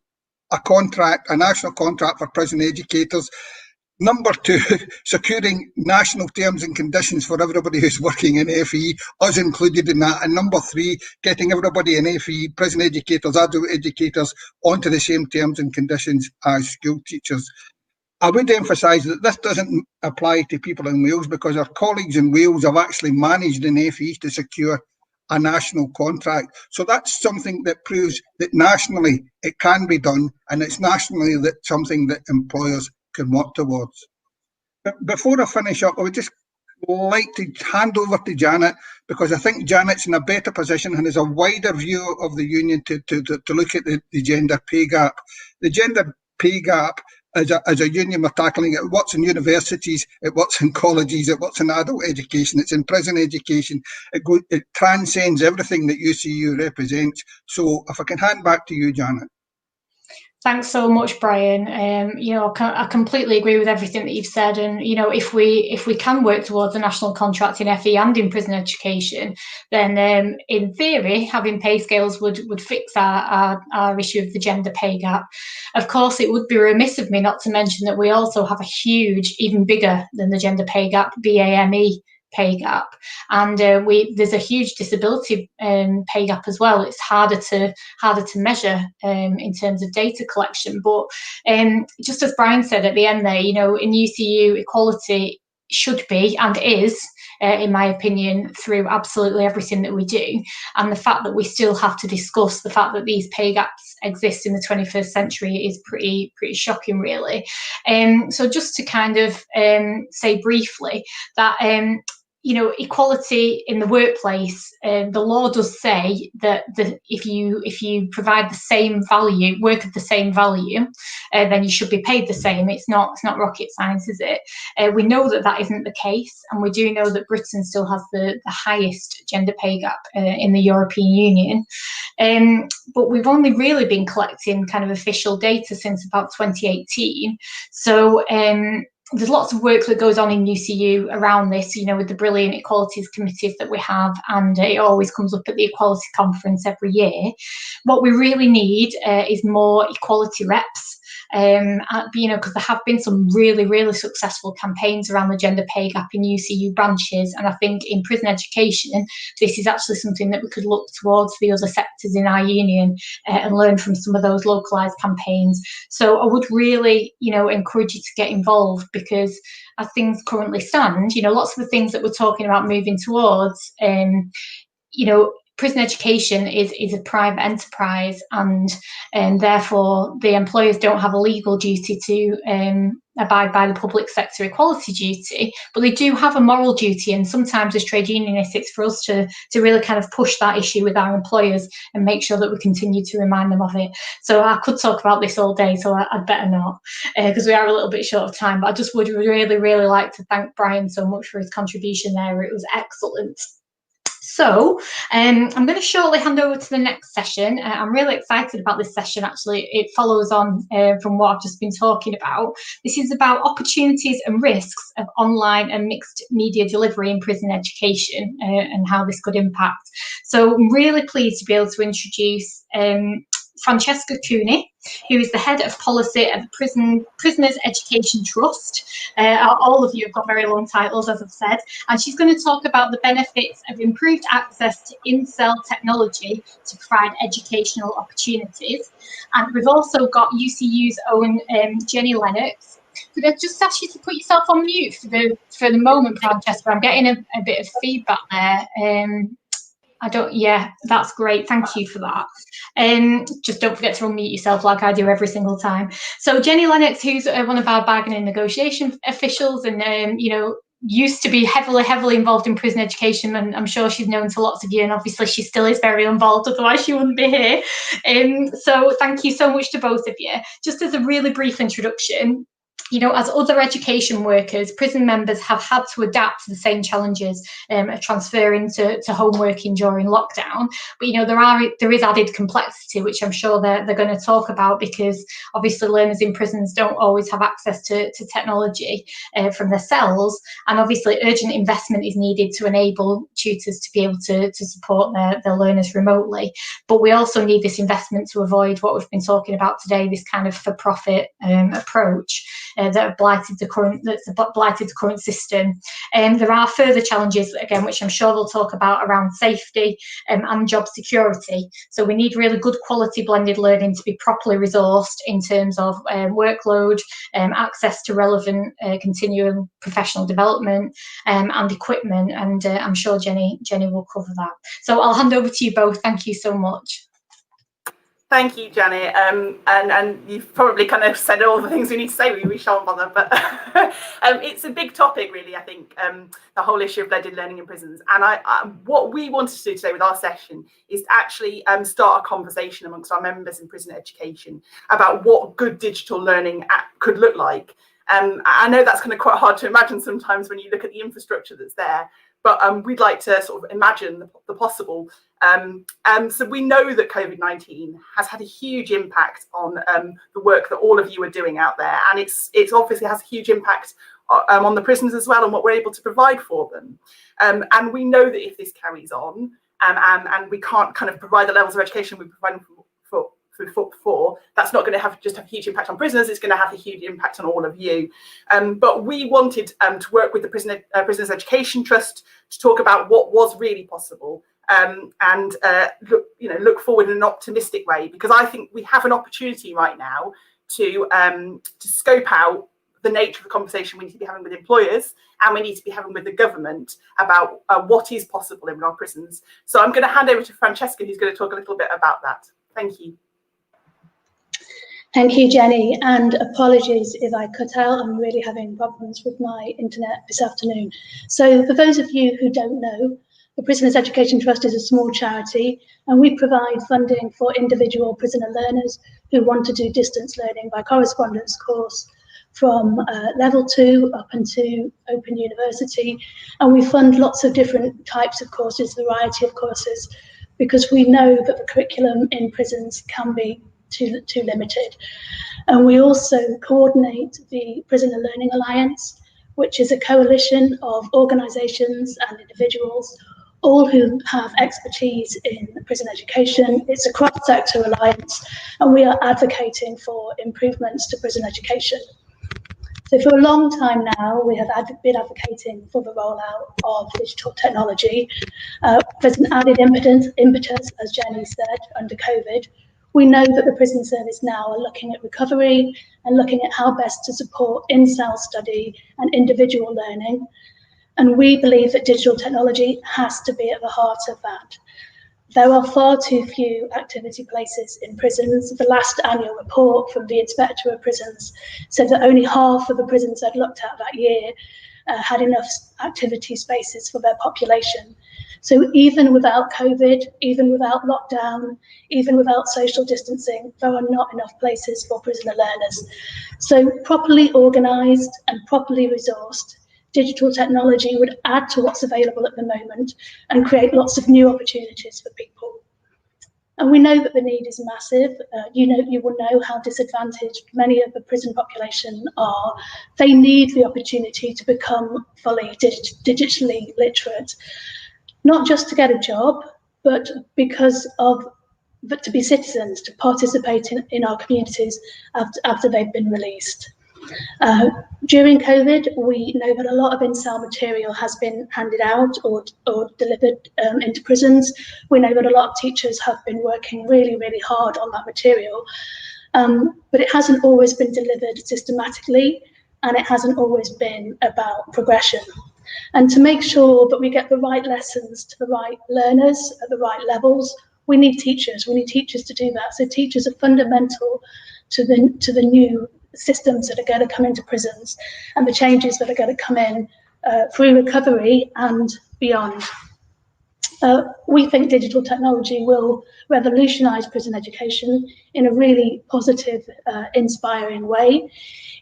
S7: a contract, a national contract for prison educators. Number 2, securing national terms and conditions for everybody who's working in FE, us included in that. And number 3, getting everybody in FE, prison educators, adult educators, onto the same terms and conditions as school teachers. I would emphasise that this doesn't apply to people in Wales because our colleagues in Wales have actually managed in FE to secure a national contract. So that's something that proves that nationally it can be done, and it's nationally that something that employers can work towards. But before I finish up, I would just like to hand over to Janet, because I think Janet's in a better position and has a wider view of the union to look at the gender pay gap. The gender pay gap as a union, we're tackling it. It works in universities, it works in colleges, it works in adult education, it's in prison education. It transcends everything that UCU represents. So if I can hand back to you, Janet.
S1: Thanks so much, Brian. I completely agree with everything that you've said. And, if we can work towards a national contract in FE and in prison education, then in theory, having pay scales would fix our issue of the gender pay gap. Of course, it would be remiss of me not to mention that we also have a huge, even bigger than the gender pay gap, BAME pay gap, and there's a huge disability pay gap as well. It's harder to measure in terms of data collection, but just as Brian said at the end there, in UCU equality should be and is, in my opinion, through absolutely everything that we do. And the fact that we still have to discuss the fact that these pay gaps exist in the 21st century is pretty shocking, really. So just to kind of say briefly that equality in the workplace, the law does say that if you provide the same value, work of the same value, then you should be paid the same. It's not rocket science, is it? We know that isn't the case, and we do know that Britain still has the highest gender pay gap in the European Union. But we've only really been collecting kind of official data since about 2018. So there's lots of work that goes on in UCU around this, with the brilliant equalities committees that we have, and it always comes up at the equality conference every year. What we really need is more equality reps. Because there have been some really, really successful campaigns around the gender pay gap in UCU branches, and I think in prison education, this is actually something that we could look towards the other sectors in our union and learn from some of those localised campaigns. So I would really, encourage you to get involved, because as things currently stand, lots of the things that we're talking about moving towards, prison education is a private enterprise, and therefore the employers don't have a legal duty to abide by the public sector equality duty, but they do have a moral duty. And sometimes as trade unionists, it's for us to really kind of push that issue with our employers and make sure that we continue to remind them of it. So I could talk about this all day, so I'd better not, because we are a little bit short of time. But I just would really, really like to thank Brian so much for his contribution there. It was excellent. So I'm going to shortly hand over to the next session. I'm really excited about this session, actually. It follows on from what I've just been talking about. This is about opportunities and risks of online and mixed media delivery in prison education and how this could impact. So I'm really pleased to be able to introduce Francesca Cooney, who is the head of policy at the Prisoners Education Trust. All of you have got very long titles, as I've said, and she's going to talk about the benefits of improved access to in-cell technology to provide educational opportunities. And we've also got UCU's own Jenny Lennox. Could I just ask you to put yourself on mute for the moment, Francesca? I'm getting a bit of feedback there. Yeah, that's great. Thank you for that. Just don't forget to unmute yourself like I do every single time. So Jenny Lennox, who's one of our bargaining negotiation officials, and used to be heavily involved in prison education, and I'm sure she's known to lots of you, and obviously she still is very involved, otherwise she wouldn't be here. So thank you so much to both of you. Just as a really brief introduction, as other education workers, prison members have had to adapt to the same challenges of transferring to home working during lockdown. But there is added complexity, which I'm sure they're going to talk about, because obviously learners in prisons don't always have access to technology from their cells, and obviously urgent investment is needed to enable tutors to be able to support their learners remotely. But we also need this investment to avoid what we've been talking about today, this kind of for-profit approach that have blighted the current system. There are further challenges, again, which I'm sure they'll talk about, around safety and job security. So we need really good quality blended learning to be properly resourced in terms of workload, access to relevant continuing professional development, and equipment. And I'm sure Jenny will cover that. So I'll hand over to you both. Thank you so much.
S8: Thank you, Janet. And you've probably kind of said all the things we need to say. We shan't bother, but it's a big topic, really. I think the whole issue of blended learning in prisons. And what we wanted to do today with our session is to actually start a conversation amongst our members in prison education about what good digital learning could look like. I know that's kind of quite hard to imagine sometimes when you look at the infrastructure that's there. But we'd like to sort of imagine the possible. So we know that COVID-19 has had a huge impact on the work that all of you are doing out there, and it's obviously has a huge impact on the prisons as well, and what we're able to provide for them. And we know that if this carries on, and we can't kind of provide the levels of education we provide for, that's not going to have a huge impact on prisoners. It's going to have a huge impact on all of you. But we wanted to work with the Prisoners Education Trust to talk about what was really possible, and look forward in an optimistic way, because I think we have an opportunity right now to scope out the nature of the conversation we need to be having with employers, and we need to be having with the government about what is possible in our prisons. So I'm going to hand over to Francesca, who's going to talk a little bit about that. Thank you.
S9: Thank you, Jenny, and apologies if I cut out. I'm really having problems with my internet this afternoon. So for those of you who don't know, the Prisoners Education Trust is a small charity, and we provide funding for individual prisoner learners who want to do distance learning by correspondence course from level 2 up into Open University. And we fund lots of different types of courses, a variety of courses, because we know that the curriculum in prisons can be too limited. And we also coordinate the Prisoner Learning Alliance, which is a coalition of organisations and individuals, all who have expertise in prison education. It's a cross-sector alliance, and we are advocating for improvements to prison education. So for a long time now, we have been advocating for the rollout of digital technology. There's an added impetus, as Jenny said, under COVID. We know that the prison service now are looking at recovery and looking at how best to support in-cell study and individual learning. And we believe that digital technology has to be at the heart of that. There are far too few activity places in prisons. The last annual report from the Inspector of Prisons said that only half of the prisons I'd looked at that year had enough activity spaces for their population. So even without COVID, even without lockdown, even without social distancing, there are not enough places for prisoner learners. So properly organised and properly resourced, digital technology would add to what's available at the moment and create lots of new opportunities for people. And we know that the need is massive. You will know how disadvantaged many of the prison population are. They need the opportunity to become fully digitally literate, not just to get a job, but to be citizens, to participate in our communities after they've been released. During COVID, we know that a lot of in-cell material has been handed out or delivered into prisons. We know that a lot of teachers have been working really, really hard on that material, but it hasn't always been delivered systematically, and it hasn't always been about progression. And to make sure that we get the right lessons to the right learners at the right levels, we need teachers. We need teachers to do that. So teachers are fundamental to the new systems that are going to come into prisons and the changes that are going to come in through recovery and beyond. We think digital technology will revolutionise prison education in a really positive, inspiring way.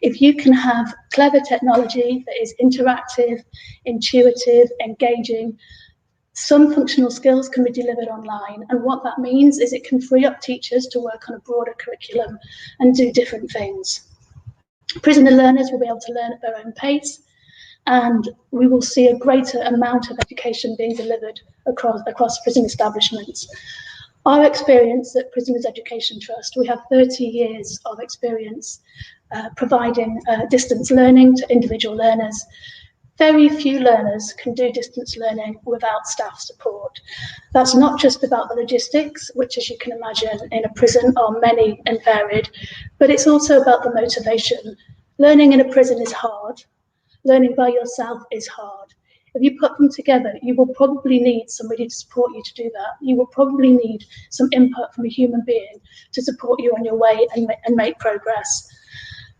S9: If you can have clever technology that is interactive, intuitive, engaging, some functional skills can be delivered online. And what that means is it can free up teachers to work on a broader curriculum and do different things. Prisoner learners will be able to learn at their own pace, and we will see a greater amount of education being delivered across prison establishments. Our experience at Prisoners Education Trust, we have 30 years of experience providing distance learning to individual learners. Very few learners can do distance learning without staff support. That's not just about the logistics, which, as you can imagine, in a prison are many and varied, but it's also about the motivation. Learning in a prison is hard. Learning by yourself is hard. If you put them together, you will probably need somebody to support you to do that. You will probably need some input from a human being to support you on your way and make progress.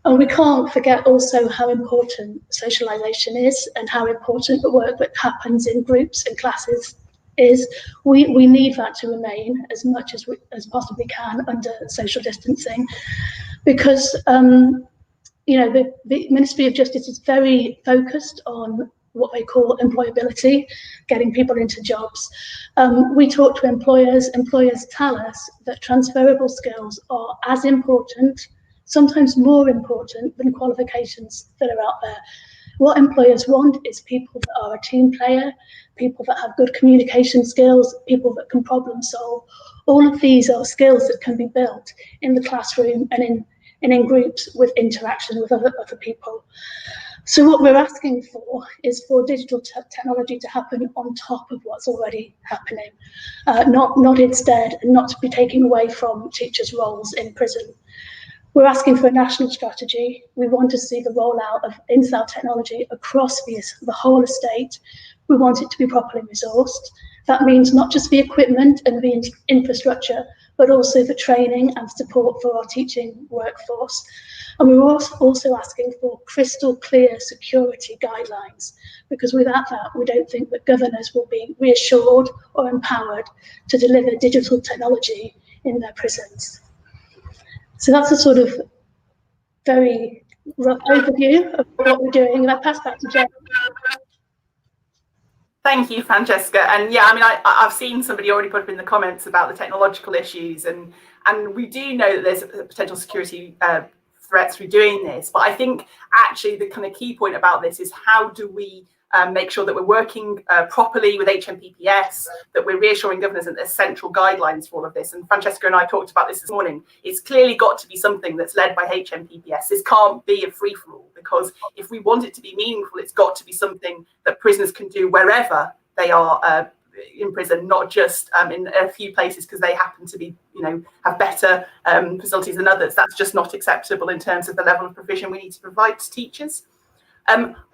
S9: And we can't forget also how important socialisation is and how important the work that happens in groups and classes is. We need that to remain as much as we possibly can under social distancing, because the Ministry of Justice is very focused on what they call employability, getting people into jobs. We talk to employers. Employers tell us that transferable skills are as important, sometimes more important than qualifications that are out there. What employers want is people that are a team player, people that have good communication skills, people that can problem solve. All of these are skills that can be built in the classroom and in groups with interaction with other people. So what we're asking for is for digital technology to happen on top of what's already happening, not instead, and not to be taken away from teachers' roles in prison. We're asking for a national strategy. We want to see the rollout of in-cell technology across the whole estate. We want it to be properly resourced. That means not just the equipment and the infrastructure, but also the training and support for our teaching workforce. And we're also asking for crystal clear security guidelines, because without that, we don't think that governors will be reassured or empowered to deliver digital technology in their prisons. So that's a sort of very rough overview of what we're doing. And I'll pass back to Jen.
S8: Thank you, Francesca. And yeah, I mean, I've seen somebody already put up in the comments about the technological issues, and we do know that there's potential security threats through doing this. But I think actually the kind of key point about this is how do we make sure that we're working properly with HMPPS, that we're reassuring governors that there's central guidelines for all of this. And Francesca and I talked about this morning. It's clearly got to be something that's led by HMPPS. This can't be a free-for-all, because if we want it to be meaningful, it's got to be something that prisoners can do wherever they are in prison, not just in a few places because they happen to be, have better facilities than others. That's just not acceptable in terms of the level of provision we need to provide to teachers.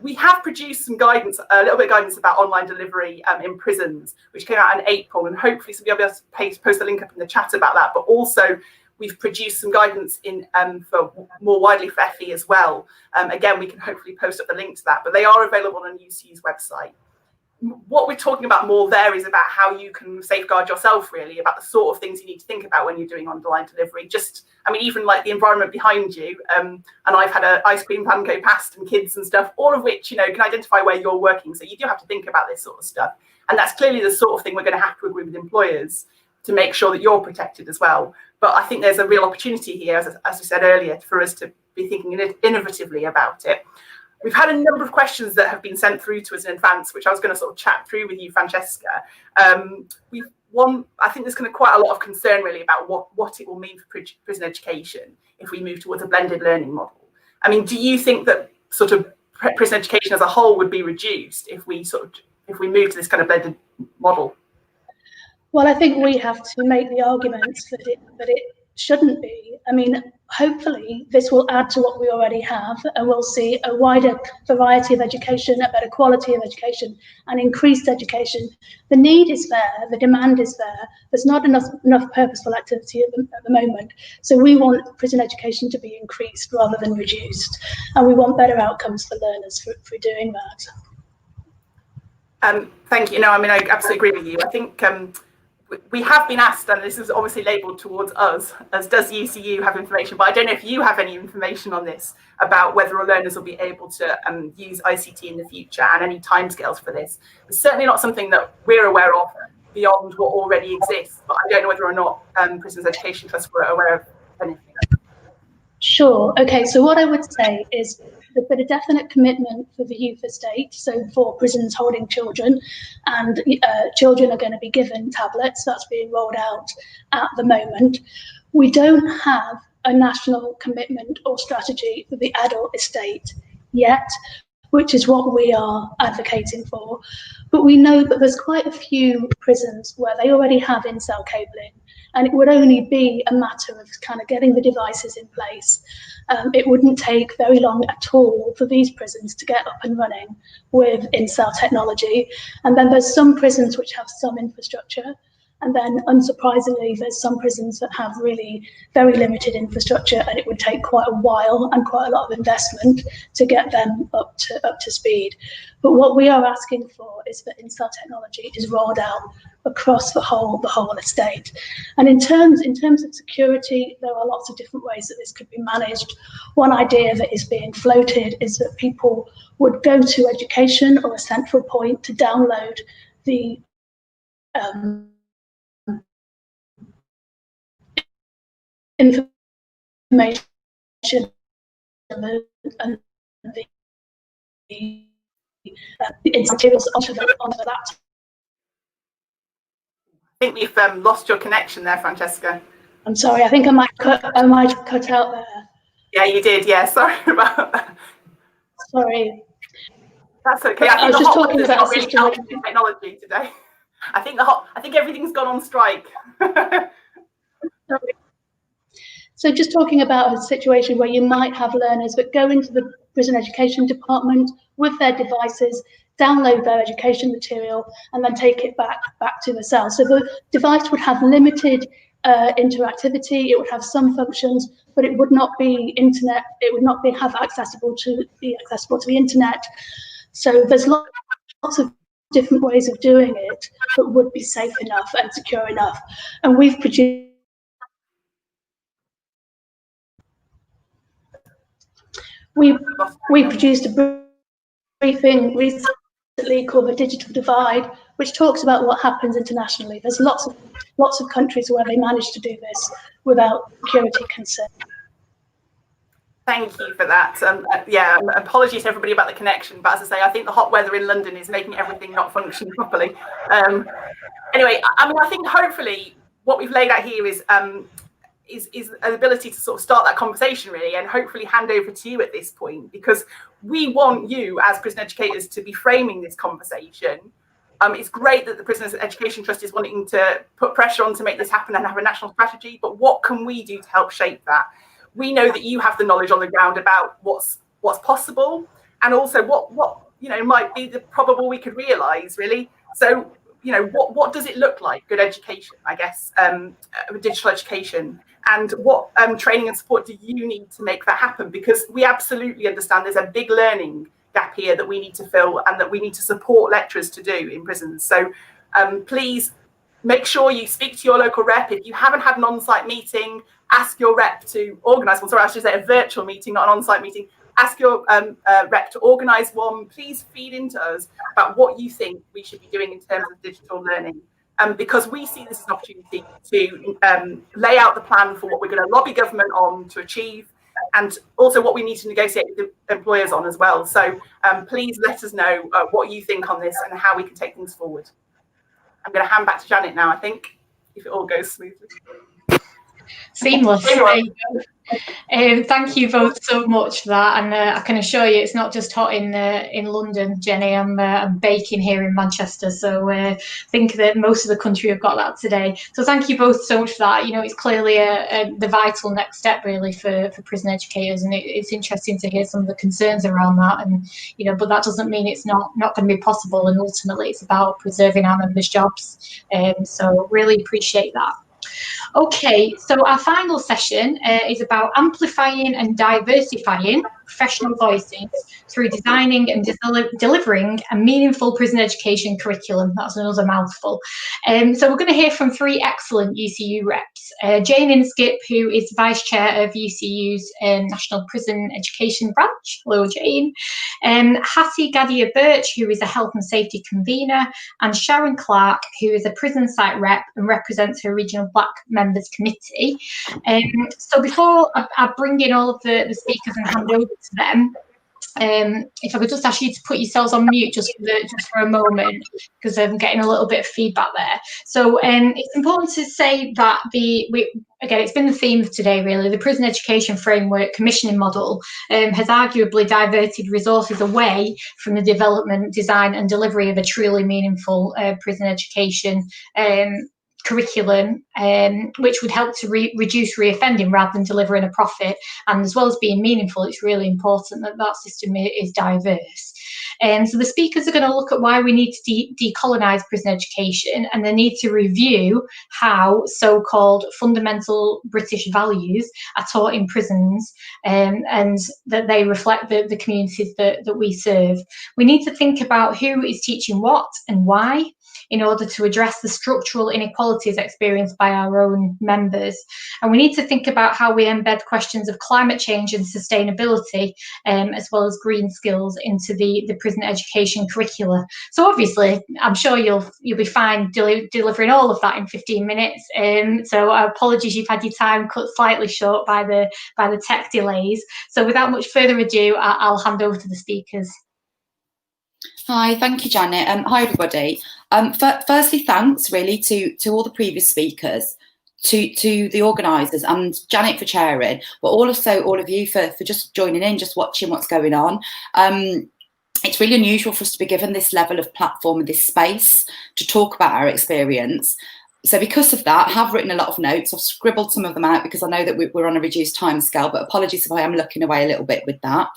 S8: We have produced some guidance, a little bit of guidance about online delivery in prisons, which came out in April, and hopefully somebody will be able to post the link up in the chat about that. But also, we've produced some guidance in for more widely for FE as well. Again, we can hopefully post up the link to that, but they are available on UCU's website. What we're talking about more there is about how you can safeguard yourself, really, about the sort of things you need to think about when you're doing online delivery. Even like the environment behind you. And I've had an ice cream van go past and kids and stuff, all of which, can identify where you're working. So you do have to think about this sort of stuff. And that's clearly the sort of thing we're going to have to agree with employers to make sure that you're protected as well. But I think there's a real opportunity here, as we said earlier, for us to be thinking innovatively about it. We've had a number of questions that have been sent through to us in advance, which I was going to sort of chat through with you, Francesca. I think there's kind of quite a lot of concern really about what it will mean for prison education if we move towards a blended learning model. I mean, do you think that sort of prison education as a whole would be reduced if we move to this kind of blended model?
S9: Well, I think we have to make the arguments that it shouldn't be. I mean, hopefully this will add to what we already have, and we'll see a wider variety of education, a better quality of education, and increased education. The need is there, the demand is there. There's not enough purposeful activity at the moment. So we want prison education to be increased rather than reduced, and we want better outcomes for learners for doing that.
S8: Thank you. No, I mean, I absolutely agree with you. I think we have been asked, and this is obviously labelled towards us, as does UCU have information, but I don't know if you have any information on this about whether our learners will be able to use ICT in the future and any timescales for this. It's certainly not something that we're aware of beyond what already exists, but I don't know whether or not Prisons Education Trust were aware of anything.
S9: Sure. Okay, so what I would say is there's been a definite commitment for the youth estate, so for prisons holding children, and children are going to be given tablets. That's being rolled out at the moment. We don't have a national commitment or strategy for the adult estate yet, which is what we are advocating for. But we know that there's quite a few prisons where they already have in-cell cabling, and it would only be a matter of kind of getting the devices in place. It wouldn't take very long at all for these prisons to get up and running with in-cell technology. And then there's some prisons which have some infrastructure. And then, unsurprisingly, there's some prisons that have really very limited infrastructure, and it would take quite a while and quite a lot of investment to get them up to speed. But what we are asking for is that in-cell technology is rolled out across the whole estate. And in terms of security, there are lots of different ways that this could be managed. One idea that is being floated is that people would go to education or a central point to download the information and the materials onto the laptop.
S8: I think we've lost your connection there, Francesca.
S9: I'm sorry, I think I might cut out there.
S8: Yeah, you did. Yeah, sorry about that.
S9: Sorry.
S8: That's okay.
S9: I was just talking about really
S8: technology today. I think everything's gone on strike.
S9: So just talking about a situation where you might have learners that go into the prison education department with their devices, download their education material, and then take it back to the cell. So the device would have limited interactivity, it would have some functions, but it would not be internet, it would not be accessible to the internet. So there's lots of different ways of doing it that would be safe enough and secure enough. And we've produced we produced a briefing recently called The Digital Divide, which talks about what happens internationally. There's lots of countries where they manage to do this without security concern.
S8: Thank you for that. Yeah, apologies to everybody about the connection, but as I say, I think the hot weather in London is making everything not function properly. Anyway, I mean, I think hopefully what we've laid out here is an ability to sort of start that conversation really, and hopefully hand over to you at this point, because we want you as prison educators to be framing this conversation. It's great that the Prisoners Education Trust is wanting to put pressure on to make this happen and have a national strategy, but what can we do to help shape that? We know that you have the knowledge on the ground about what's possible, and also what might be the probable we could realise really. So what does it look like, good education, I guess, digital education, and what training and support do you need to make that happen? Because we absolutely understand there's a big learning gap here that we need to fill and that we need to support lecturers to do in prisons. So please make sure you speak to your local rep. If you haven't had an on-site meeting, ask your rep to organise one. Sorry, I should say a virtual meeting, not an on-site meeting. Ask your rep to organise one. Please feed into us about what you think we should be doing in terms of digital learning. Because we see this as an opportunity to lay out the plan for what we're going to lobby government on to achieve, and also what we need to negotiate with the employers on as well. So please let us know what you think on this and how we can take things forward. I'm going to hand back to Janet now, I think, if it all goes smoothly.
S1: Seamless. Thank you both so much for that, and I can assure you it's not just hot in London, Jenny. I'm baking here in Manchester, so I think that most of the country have got that today. So thank you both so much for that. You know, it's clearly the vital next step really for prison educators, and it's interesting to hear some of the concerns around that. And you know, but that doesn't mean it's not going to be possible. And ultimately, it's about preserving our members' jobs. So really appreciate that. Okay, so our final session is about amplifying and diversifying professional voices through designing and delivering a meaningful prison education curriculum. That's another mouthful. So we're going to hear from three excellent UCU reps. Jane Inskip, who is Vice Chair of UCU's National Prison Education Branch. Hello, Jane. Hattie Gadia Birch, who is a Health and Safety Convener, and Sharon Clark, who is a prison site rep and represents her Regional Black Members Committee. So before I bring in all of the speakers and hand over to them, if I could just ask you to put yourselves on mute just for a moment, because I'm getting a little bit of feedback there. So it's important to say that again, it's been the theme of today really, the prison education framework commissioning model has arguably diverted resources away from the development, design and delivery of a truly meaningful prison education curriculum, which would help to reduce reoffending rather than delivering a profit. And as well as being meaningful, it's really important that that system is diverse. So the speakers are going to look at why we need to decolonise prison education, and they need to review how so-called fundamental British values are taught in prisons, and that they reflect the communities that we serve. We need to think about who is teaching what and why, in order to address the structural inequalities experienced by our own members. And we need to think about how we embed questions of climate change and sustainability, as well as green skills, into the prison education curricula. So obviously, I'm sure you'll be fine delivering all of that in 15 minutes. So apologies, you've had your time cut slightly short by the tech delays. So without much further ado, I'll hand over to the speakers.
S10: Hi, thank you, Janet. Hi, everybody. Firstly, thanks really to all the previous speakers, to the organisers and Janet for chairing, but also all of you for just joining in, just watching what's going on. It's really unusual for us to be given this level of platform and this space to talk about our experience. So because of that, I have written a lot of notes. I've scribbled some of them out because I know that we're on a reduced timescale, but apologies if I am looking away a little bit with that.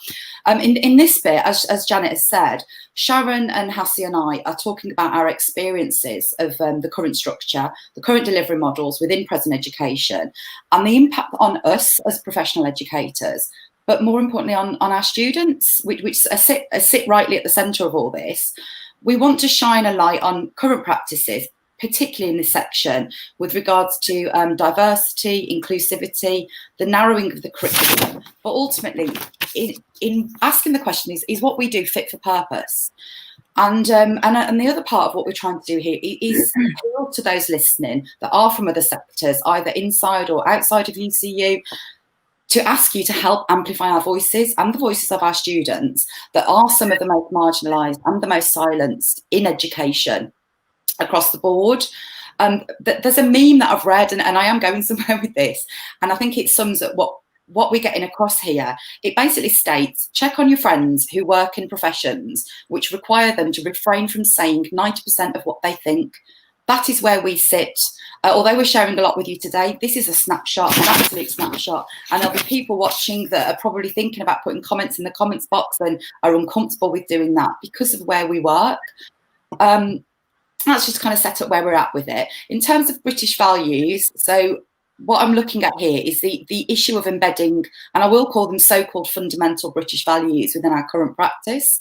S10: In this bit, as Janet has said, Sharon and Hassie and I are talking about our experiences of the current structure, the current delivery models within prison education, and the impact on us as professional educators, but more importantly on our students, which sit rightly at the centre of all this. We want to shine a light on current practices, particularly in this section, with regards to diversity, inclusivity, the narrowing of the curriculum, but ultimately, in asking the question, is what we do fit for purpose? And the other part of what we're trying to do here is appeal to those listening that are from other sectors, either inside or outside of UCU, to ask you to help amplify our voices and the voices of our students that are some of the most marginalised and the most silenced in education across the board. There's a meme that I've read, and I am going somewhere with this, and I think it sums up what we're getting across here. It basically states, check on your friends who work in professions which require them to refrain from saying 90% of what they think. That is where we sit. Although we're sharing a lot with you today, this is a snapshot, an absolute snapshot. And there'll be people watching that are probably thinking about putting comments in the comments box and are uncomfortable with doing that because of where we work. That's just kind of set up where we're at with it. In terms of British values, so what I'm looking at here is the issue of embedding, and I will call them so-called fundamental British values within our current practice.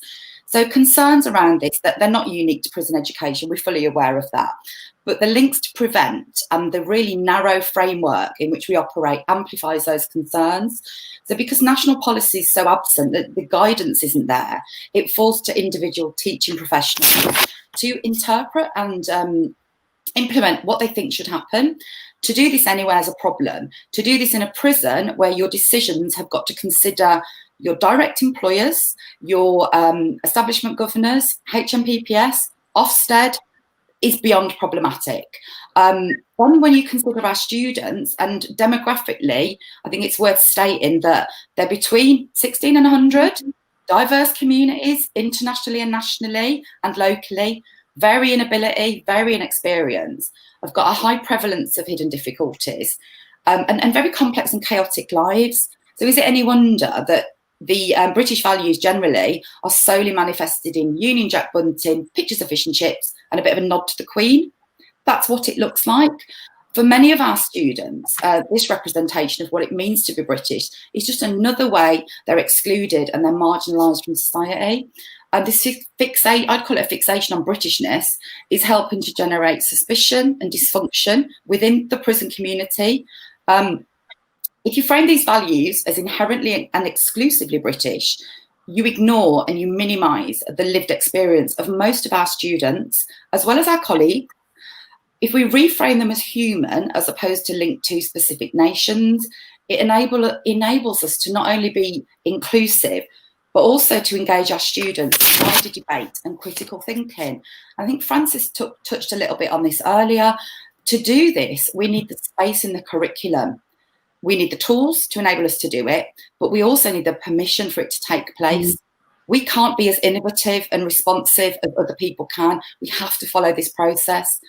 S10: So concerns around this, that they're not unique to prison education, we're fully aware of that. But the links to prevent and the really narrow framework in which we operate amplifies those concerns. So because national policy is so absent, that the guidance isn't there, it falls to individual teaching professionals to interpret and implement what they think should happen. To do this anywhere is a problem. To do this in a prison where your decisions have got to consider your direct employers, your establishment governors, HMPPS, Ofsted, is beyond problematic. Then when you consider our students, and demographically, I think it's worth stating that they're between 16 and 100, diverse communities, internationally and nationally and locally, varying ability, varying experience. I've got a high prevalence of hidden difficulties, and very complex and chaotic lives. So is it any wonder that the British values generally are solely manifested in Union Jack bunting, pictures of fish and chips, and a bit of a nod to the Queen? That's what it looks like. For many of our students, this representation of what it means to be British is just another way they're excluded and they're marginalised from society. And this I'd call it a fixation on Britishness, is helping to generate suspicion and dysfunction within the prison community. If you frame these values as inherently and exclusively British, you ignore and you minimise the lived experience of most of our students, as well as our colleagues. If we reframe them as human, as opposed to linked to specific nations, it enables us to not only be inclusive, but also to engage our students in wider debate and critical thinking. I think Francis touched a little bit on this earlier. To do this, we need the space in the curriculum. We need the tools to enable us to do it, but we also need the permission for it to take place. We can't be as innovative and responsive as other people can. We have to follow this process.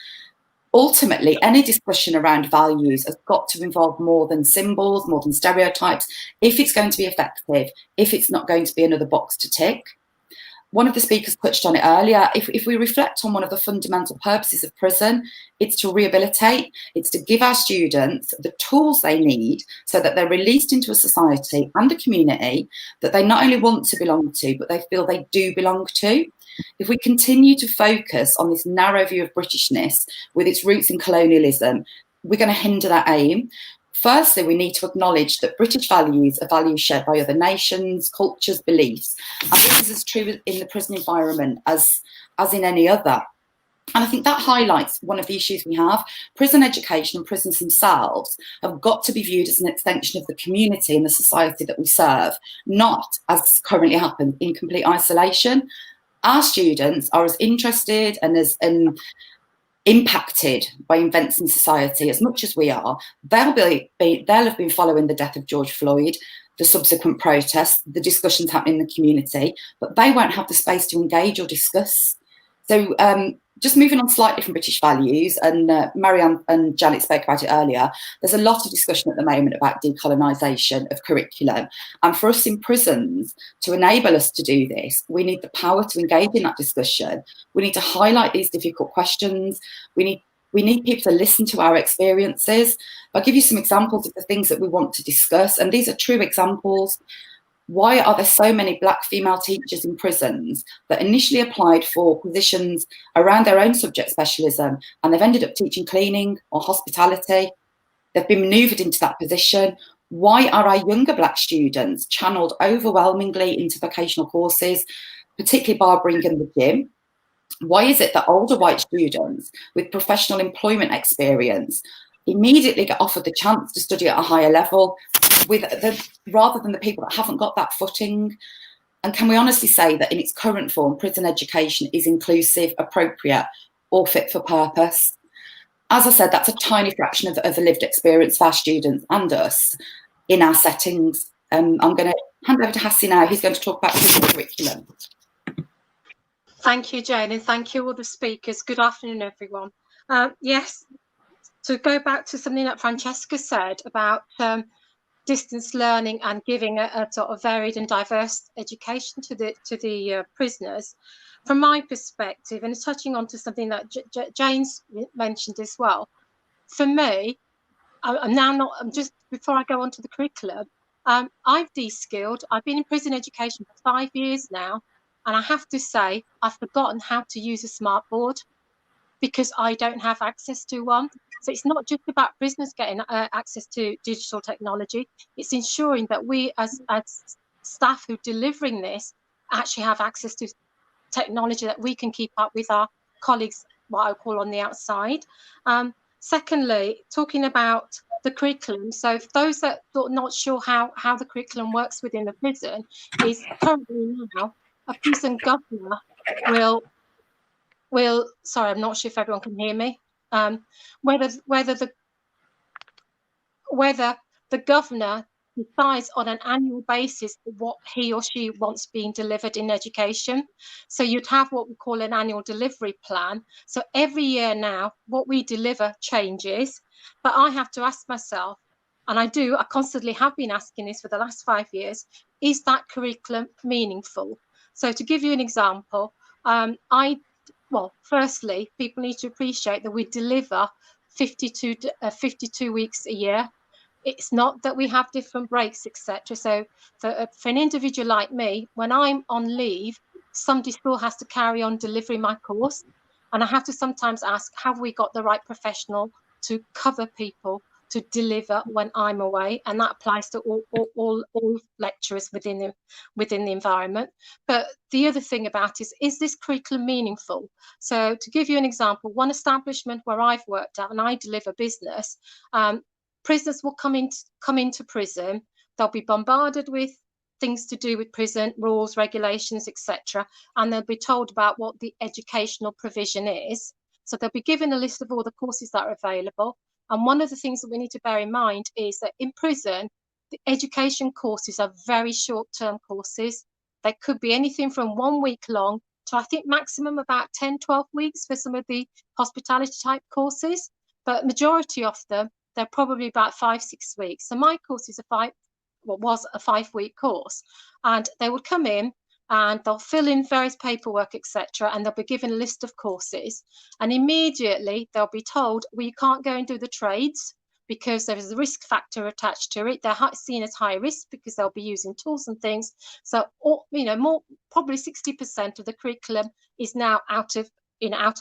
S10: Ultimately, any discussion around values has got to involve more than symbols, more than stereotypes, if it's going to be effective, if it's not going to be another box to tick. One of the speakers touched on it earlier. If we reflect on one of the fundamental purposes of prison, it's to rehabilitate, it's to give our students the tools they need so that they're released into a society and a community that they not only want to belong to, but they feel they do belong to. If we continue to focus on this narrow view of Britishness with its roots in colonialism, we're going to hinder that aim. Firstly, we need to acknowledge that British values are values shared by other nations, cultures, beliefs. And this is as true in the prison environment as in any other. And I think that highlights one of the issues we have. Prison education and prisons themselves have got to be viewed as an extension of the community and the society that we serve, not, as currently happens, in complete isolation. Our students are as interested and as impacted by events in society as much as we are. They'll have been following the death of George Floyd, the subsequent protests, the discussions happening in the community, but they won't have the space to engage or discuss. So just moving on slightly from British values, and Marianne and Janet spoke about it earlier, there's a lot of discussion at the moment about decolonisation of curriculum. And for us in prisons, to enable us to do this, we need the power to engage in that discussion. We need to highlight these difficult questions. We need people to listen to our experiences. I'll give you some examples of the things that we want to discuss, and these are true examples. Why are there so many Black female teachers in prisons that initially applied for positions around their own subject specialism and they've ended up teaching cleaning or hospitality? They've been manoeuvred into that position. Why are our younger Black students channeled overwhelmingly into vocational courses, particularly barbering and the gym? Why is it that older white students with professional employment experience immediately get offered the chance to study at a higher level rather than the people that haven't got that footing? And can we honestly say that in its current form, prison education is inclusive, appropriate, or fit for purpose? As I said, that's a tiny fraction of the lived experience of our students and us in our settings. I'm going to hand over to Hassie now, who's going to talk about prison curriculum.
S11: Thank you, Jane, and thank you all the speakers. Good afternoon, everyone. Yes, to go back to something that Francesca said about distance learning and giving a sort of varied and diverse education to the prisoners. From my perspective, and touching on to something that Jane's mentioned as well, for me, I'm just before I go on to the curriculum, I've de-skilled. I've been in prison education for 5 years now, and I have to say I've forgotten how to use a smart board because I don't have access to one. So it's not just about prisoners getting access to digital technology. It's ensuring that we as staff who are delivering this actually have access to technology that we can keep up with our colleagues, what I call on the outside. Secondly, talking about the curriculum. So for those that are not sure how the curriculum works within the prison, is currently now a prison governor will will, sorry, I'm not sure if everyone can hear me, whether the governor decides on an annual basis what he or she wants being delivered in education. So you'd have what we call an annual delivery plan. So every year now, what we deliver changes, but I have to ask myself, and I constantly have been asking this for the last 5 years, is that curriculum meaningful? So to give you an example, well, firstly, people need to appreciate that we deliver 52 weeks a year. It's not that we have different breaks, etc. So for an individual like me, when I'm on leave, somebody still has to carry on delivering my course. And I have to sometimes ask, have we got the right professional to cover people to deliver when I'm away? And that applies to all lecturers within the environment. But the other thing about is this curriculum meaningful? So to give you an example, one establishment where I've worked at and I deliver business, prisoners will come into prison. They'll be bombarded with things to do with prison rules, regulations, etc., and they'll be told about what the educational provision is. So they'll be given a list of all the courses that are available. And one of the things that we need to bear in mind is that in prison, the education courses are very short-term courses. They could be anything from 1 week long to, I think, maximum about 10, 12 weeks for some of the hospitality type courses. But majority of them, they're probably about 5, 6 weeks. So my course is was a 5-week course, and they would come in and they'll fill in various paperwork, etc., and they'll be given a list of courses, and immediately they'll be told, well, you can't go and do the trades because there is a risk factor attached to it. They're seen as high risk because they'll be using tools and things. So, more probably 60% of the curriculum is now out of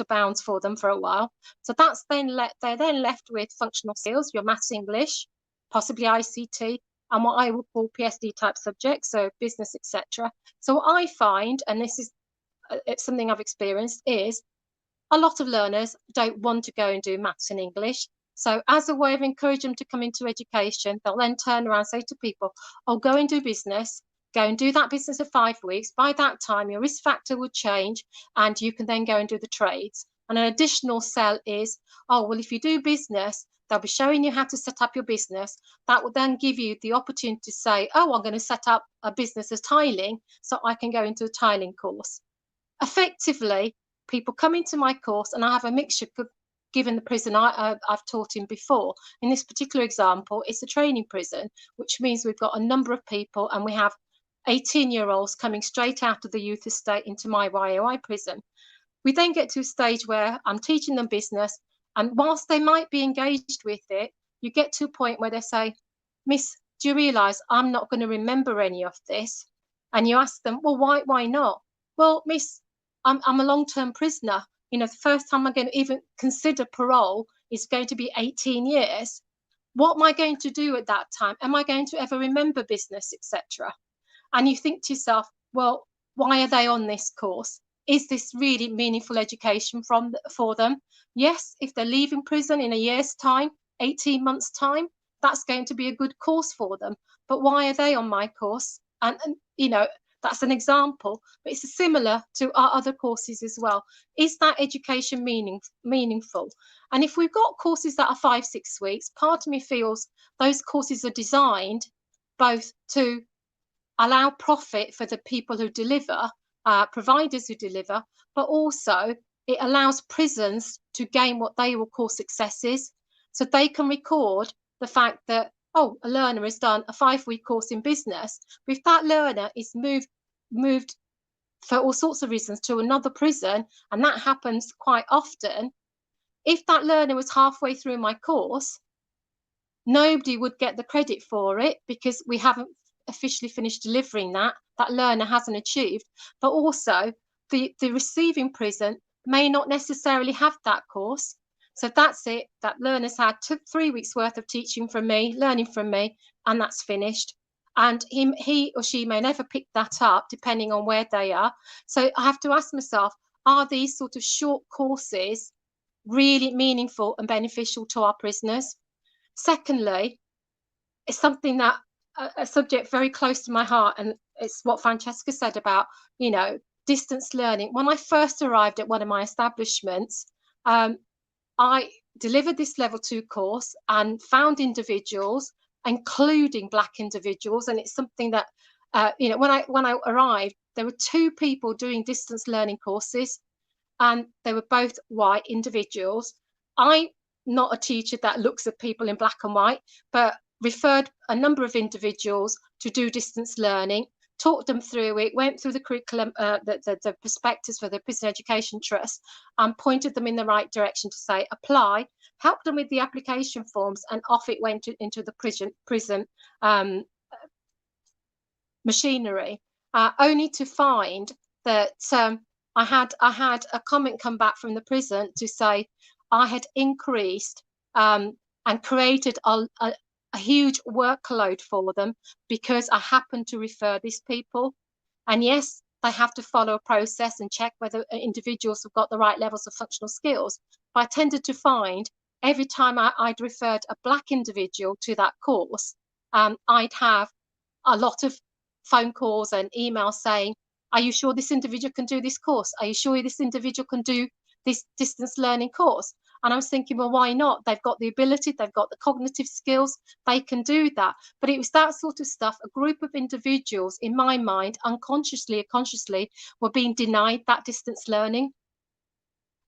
S11: bounds for them for a while. So that's they're then left with functional skills, your maths, English, possibly ICT, and what I would call PSD type subjects, so business, etc. So what I find, and this is it's something I've experienced, is a lot of learners don't want to go and do maths and English. So as a way of encouraging them to come into education, they'll then turn around and say to people, oh, go and do business. Go and do that business for 5 weeks. By that time, your risk factor would change and you can then go and do the trades. And an additional sell is, oh, well, if you do business, they'll be showing you how to set up your business. That will then give you the opportunity to say, oh, I'm going to set up a business as tiling, so I can go into a tiling course. Effectively, people come into my course and I have a mixture, given the prison I've taught in before. In this particular example, it's a training prison, which means we've got a number of people and we have 18-year-olds coming straight out of the youth estate into my YOI prison. We then get to a stage where I'm teaching them business, and whilst they might be engaged with it, you get to a point where they say, Miss, do you realise I'm not going to remember any of this? And you ask them, well, why not? Well, Miss, I'm a long-term prisoner. The first time I'm going to even consider parole is going to be 18 years. What am I going to do at that time? Am I going to ever remember business, etc.? And you think to yourself, well, why are they on this course? Is this really meaningful education for them? Yes, if they're leaving prison in a year's time, 18 months' time, that's going to be a good course for them. But why are they on my course? And that's an example, but it's similar to our other courses as well. Is that education meaningful? And if we've got courses that are 5, 6 weeks, part of me feels those courses are designed both to allow profit for the people who deliver, providers who deliver, but also it allows prisons to gain what they will call successes. So they can record the fact that, oh, a learner has done a 5-week course in business. But if that learner is moved for all sorts of reasons to another prison, and that happens quite often, if that learner was halfway through my course, nobody would get the credit for it because we haven't officially finished delivering that learner hasn't achieved. But also the receiving prison may not necessarily have that course. So that's it. That learner's had 3 weeks worth of teaching from me, learning from me, and that's finished. And he or she may never pick that up depending on where they are. So I have to ask myself, are these sort of short courses really meaningful and beneficial to our prisoners? Secondly, it's something that a subject very close to my heart, and it's what Francesca said about, distance learning. When I first arrived at one of my establishments, I delivered this level 2 course and found individuals, including Black individuals, and it's something that you know, when I arrived, there were 2 people doing distance learning courses, and they were both white individuals. I'm not a teacher that looks at people in black and white, but referred a number of individuals to do distance learning, talked them through it, went through the curriculum, the prospectus for the Prison Education Trust, and pointed them in the right direction to say apply, helped them with the application forms, and off it went into the prison machinery, only to find that I had a comment come back from the prison to say I had increased and created a huge workload for them because I happened to refer these people. And yes, they have to follow a process and check whether individuals have got the right levels of functional skills. But I tended to find every time I'd referred a Black individual to that course, I'd have a lot of phone calls and emails saying, are you sure this individual can do this course? Are you sure this individual can do this distance learning course? And I was thinking, well, why not? They've got the ability, they've got the cognitive skills, they can do that. But it was that sort of stuff. A group of individuals, in my mind, unconsciously or consciously, were being denied that distance learning.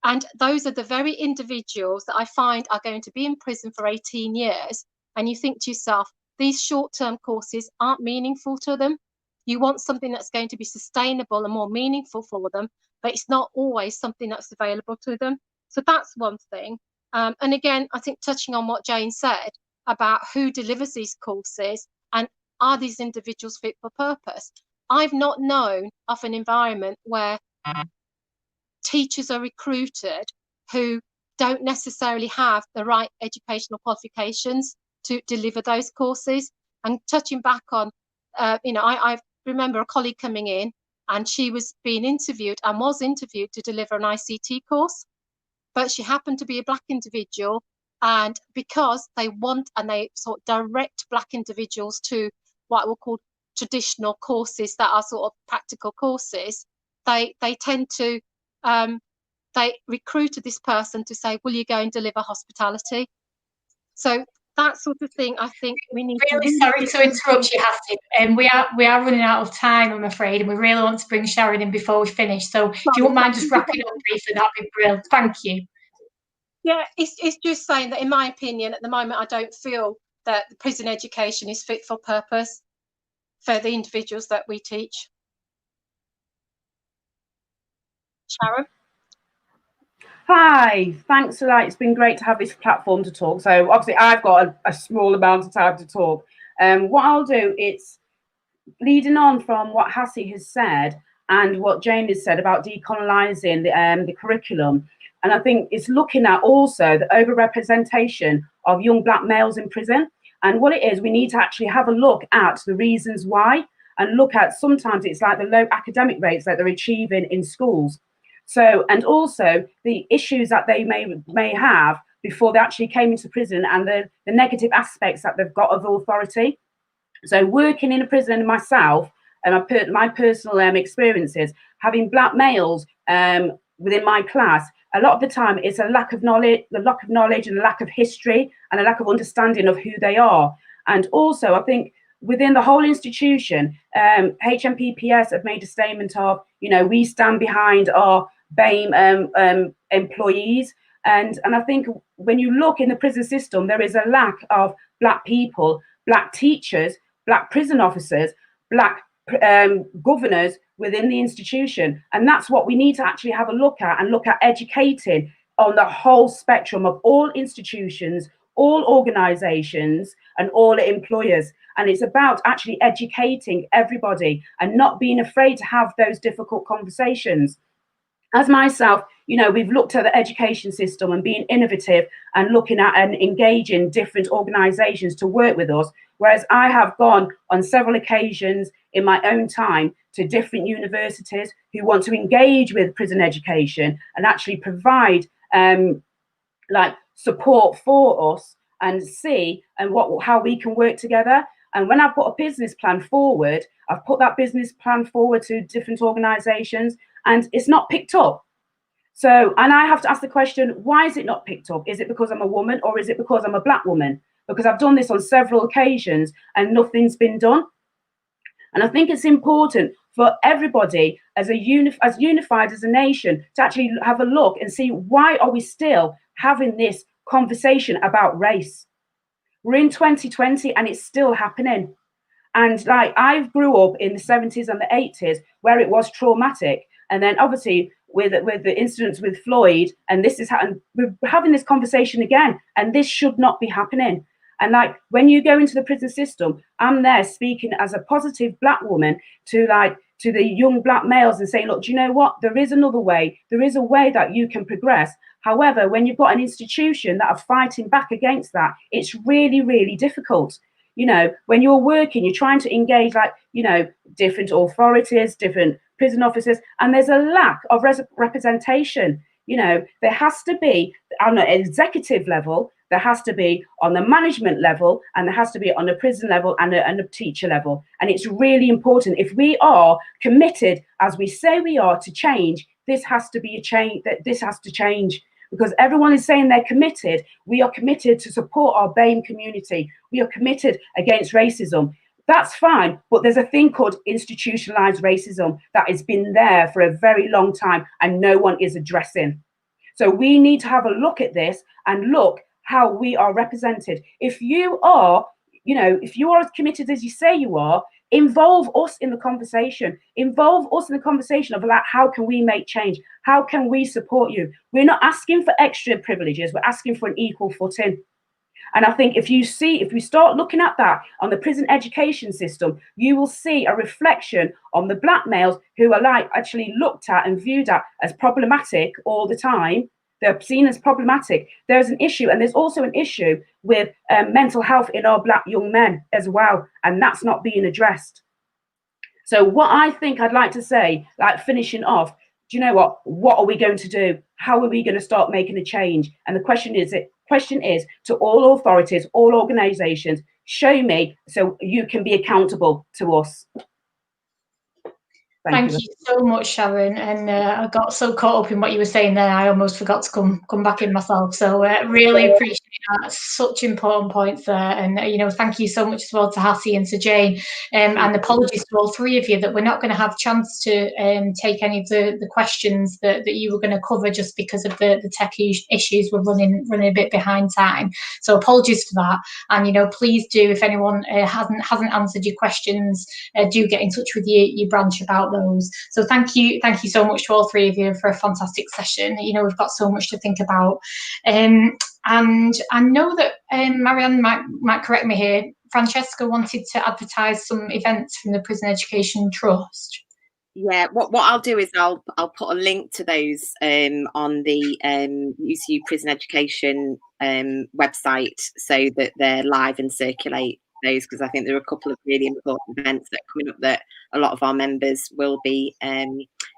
S11: And those are the very individuals that I find are going to be in prison for 18 years. And you think to yourself, these short-term courses aren't meaningful to them. You want something that's going to be sustainable and more meaningful for them, but it's not always something that's available to them. So that's one thing. And again, I think touching on what Jane said about who delivers these courses and are these individuals fit for purpose? I've not known of an environment where teachers are recruited who don't necessarily have the right educational qualifications to deliver those courses. And touching back on, you know, I remember a colleague coming in and she was being interviewed and was interviewed to deliver an ICT course, but she happened to be a Black individual, and because they want and they sort of direct Black individuals to what we'll call traditional courses that are sort of practical courses, they tend to they recruited this person to say, will you go and deliver hospitality? So that sort of thing, I think we need
S1: really sorry to interrupt you, Hattie. We are running out of time, I'm afraid, and we really want to bring Sharon in before we finish. So if you wouldn't mind just wrapping up briefly, that'd be brilliant. Thank you.
S11: Yeah, it's just saying that in my opinion, at the moment, I don't feel that the prison education is fit for purpose for the individuals that we teach. Sharon?
S12: Hi, thanks for that. It's been great to have this platform to talk. So obviously I've got a small amount of time to talk. What I'll do is, leading on from what Hassie has said and what Jane has said about decolonizing the curriculum, and I think it's looking at also the overrepresentation of young Black males in prison. And what it is, we need to actually have a look at the reasons why, and look at, sometimes it's like the low academic rates that they're achieving in schools. So, and also the issues that they may have before they actually came into prison, and the negative aspects that they've got of authority. So working in a prison myself, and my personal experiences, having Black males within my class, a lot of the time it's a lack of knowledge and a lack of history and a lack of understanding of who they are. And also, I think within the whole institution, HMPPS have made a statement of, you know, we stand behind our BAME employees. And I think when you look in the prison system, there is a lack of Black people, Black teachers, Black prison officers, Black governors within the institution. And that's what we need to actually have a look at, and look at educating on the whole spectrum of all institutions, all organizations, and all employers. And it's about actually educating everybody and not being afraid to have those difficult conversations. As myself, you know, we've looked at the education system and being innovative and looking at and engaging different organizations to work with us. Whereas I have gone on several occasions in my own time to different universities who want to engage with prison education and actually provide like support for us and see and how we can work together. And when I put a business plan forward, I've put that business plan forward to different organizations, and it's not picked up. So, and I have to ask the question, why is it not picked up? Is it because I'm a woman, or is it because I'm a black woman? Because I've done this on several occasions and nothing's been done. And I think it's important for everybody as unified as a nation to actually have a look and see, why are we still having this conversation about race? We're in 2020 and it's still happening. And like, I grew up in the 70s and the 80s where it was traumatic. And then obviously with the incidents with Floyd, and this is happening, we're having this conversation again, and this should not be happening. And like, when you go into the prison system, I'm there speaking as a positive black woman to the young black males and saying, look, do you know what? There is another way. There is a way that you can progress. However, when you've got an institution that are fighting back against that, it's really, really difficult. You know, when you're working, you're trying to engage, like, you know, different authorities, different prison officers, and there's a lack of representation. You know, there has to be on an executive level, there has to be on the management level, and there has to be on the prison level and a teacher level. And it's really important, if we are committed, as we say we are, to change, this has to be a change, that this has to change. Because everyone is saying they're committed. We are committed to support our BAME community. We are committed against racism. That's fine, but there's a thing called institutionalized racism that has been there for a very long time and no one is addressing. So we need to have a look at this and look how we are represented. If you are, you know, if you are as committed as you say you are, involve us in the conversation. Involve us in the conversation of, like, how can we make change? How can we support you? We're not asking for extra privileges. We're asking for an equal footing. And I think if we start looking at that on the prison education system, you will see a reflection on the black males who are like actually looked at and viewed at as problematic all the time. They're seen as problematic. There's an issue, and there's also an issue with mental health in our black young men as well, and that's not being addressed. So what I think I'd like to say, like finishing off, do you know what are we going to do? How are we going to start making a change? And the question is to all authorities, all organizations, show me so you can be accountable to us.
S1: Thank you so much, Sharon. And I got so caught up in what you were saying there, I almost forgot to come back in myself. So really appreciate that. Such important points there. And, you know, thank you so much as well to Hassie and to Jane. And apologies to all three of you that we're not going to have a chance to take any of the questions that you were going to cover just because of the tech issues. We're running a bit behind time. So apologies for that. And, you know, please do, if anyone hasn't answered your questions, do get in touch with your branch about those. So thank you so much to all three of you for a fantastic session. You know, we've got so much to think about, and I know that Marianne might correct me here. Francesca wanted to advertise some events from the Prison Education Trust.
S2: Yeah, what I'll do is I'll put a link to those on the UCU Prison Education website so that they're live and circulate those, because I think there are a couple of really important events that are coming up that a lot of our members will be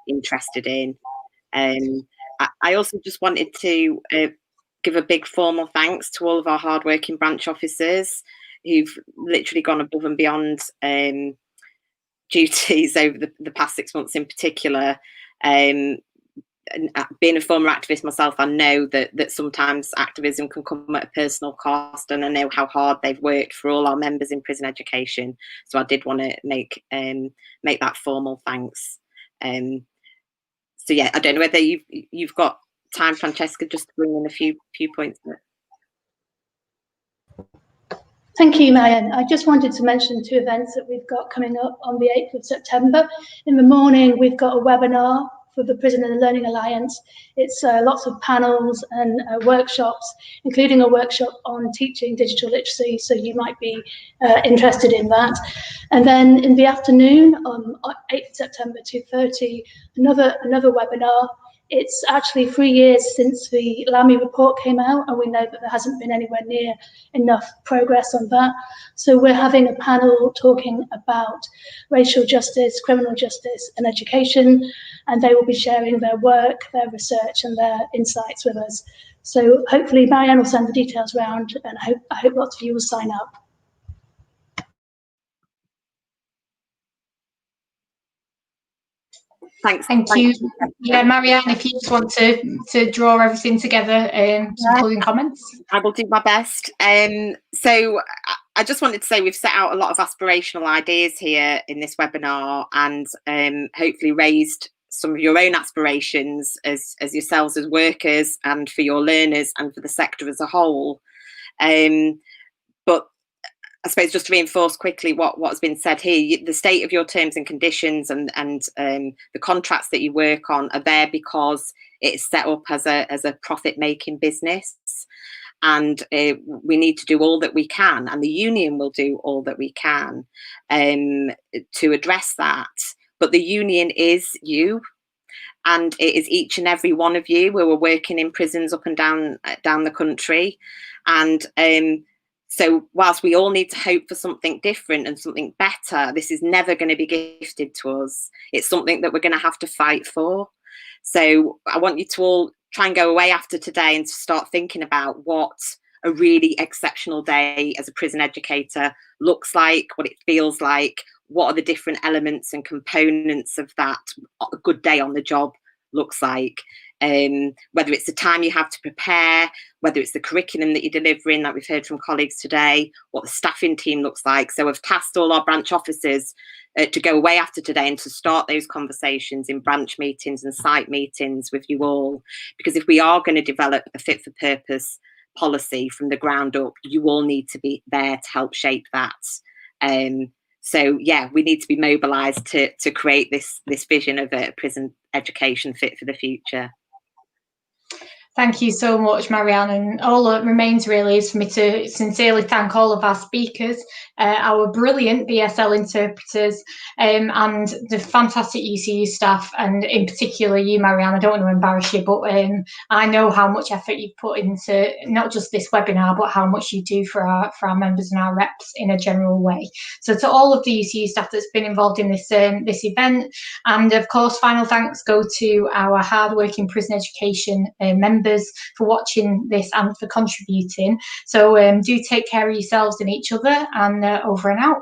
S2: interested in. I also just wanted to give a big formal thanks to all of our hardworking branch officers who've literally gone above and beyond duties over the past 6 months in particular. And being a former activist myself, I know that sometimes activism can come at a personal cost, and I know how hard they've worked for all our members in prison education. So I did want to make that formal thanks. So yeah, I don't know whether you've got time, Francesca, just to bring in a few points there.
S9: Thank you, Marianne. I just wanted to mention 2 events that we've got coming up on the 8th of September. In the morning, we've got a webinar for the Prison and Learning Alliance. It's lots of panels and workshops, including a workshop on teaching digital literacy, so you might be interested in that. And then in the afternoon, on 8th of September, 2:30, another webinar. It's actually 3 years since the LAMI report came out, and we know that there hasn't been anywhere near enough progress on that. So we're having a panel talking about racial justice, criminal justice, and education, and they will be sharing their work, their research, and their insights with us. So hopefully Marianne will send the details around, and I hope lots of you will sign up.
S2: Thanks.
S1: Thank you. Yeah, Marianne, if you just want to draw everything together, some closing comments.
S2: I will do my best. So I just wanted to say we've set out a lot of aspirational ideas here in this webinar, and hopefully raised some of your own aspirations as yourselves as workers, and for your learners, and for the sector as a whole. But I suppose just to reinforce quickly what has been said here, the state of your terms and conditions and the contracts that you work on are there because it's set up as a profit-making business, and we need to do all that we can, and the union will do all that we can to address that. But the union is you, and it is each and every one of you who are working in prisons up and down the country, and so whilst we all need to hope for something different and something better, this is never going to be gifted to us. It's something that we're going to have to fight for. So I want you to all try and go away after today and start thinking about what a really exceptional day as a prison educator looks like, what it feels like, what are the different elements and components of that a good day on the job looks like. Whether it's the time you have to prepare, whether it's the curriculum that you're delivering that we've heard from colleagues today, what the staffing team looks like. So we've tasked all our branch officers to go away after today and to start those conversations in branch meetings and site meetings with you all, because if we are going to develop a fit for purpose policy from the ground up, you all need to be there to help shape that. So yeah, we need to be mobilised to create this vision of a prison education fit for the future.
S1: Thank you so much, Marianne. And all that remains really is for me to sincerely thank all of our speakers, our brilliant BSL interpreters, and the fantastic UCU staff, and in particular you, Marianne. I don't want to embarrass you, but I know how much effort you've put into not just this webinar, but how much you do for our members and our reps in a general way. So to all of the UCU staff that's been involved in this event, and of course, final thanks go to our hardworking prison education members for watching this and for contributing. So do take care of yourselves and each other, and over and out.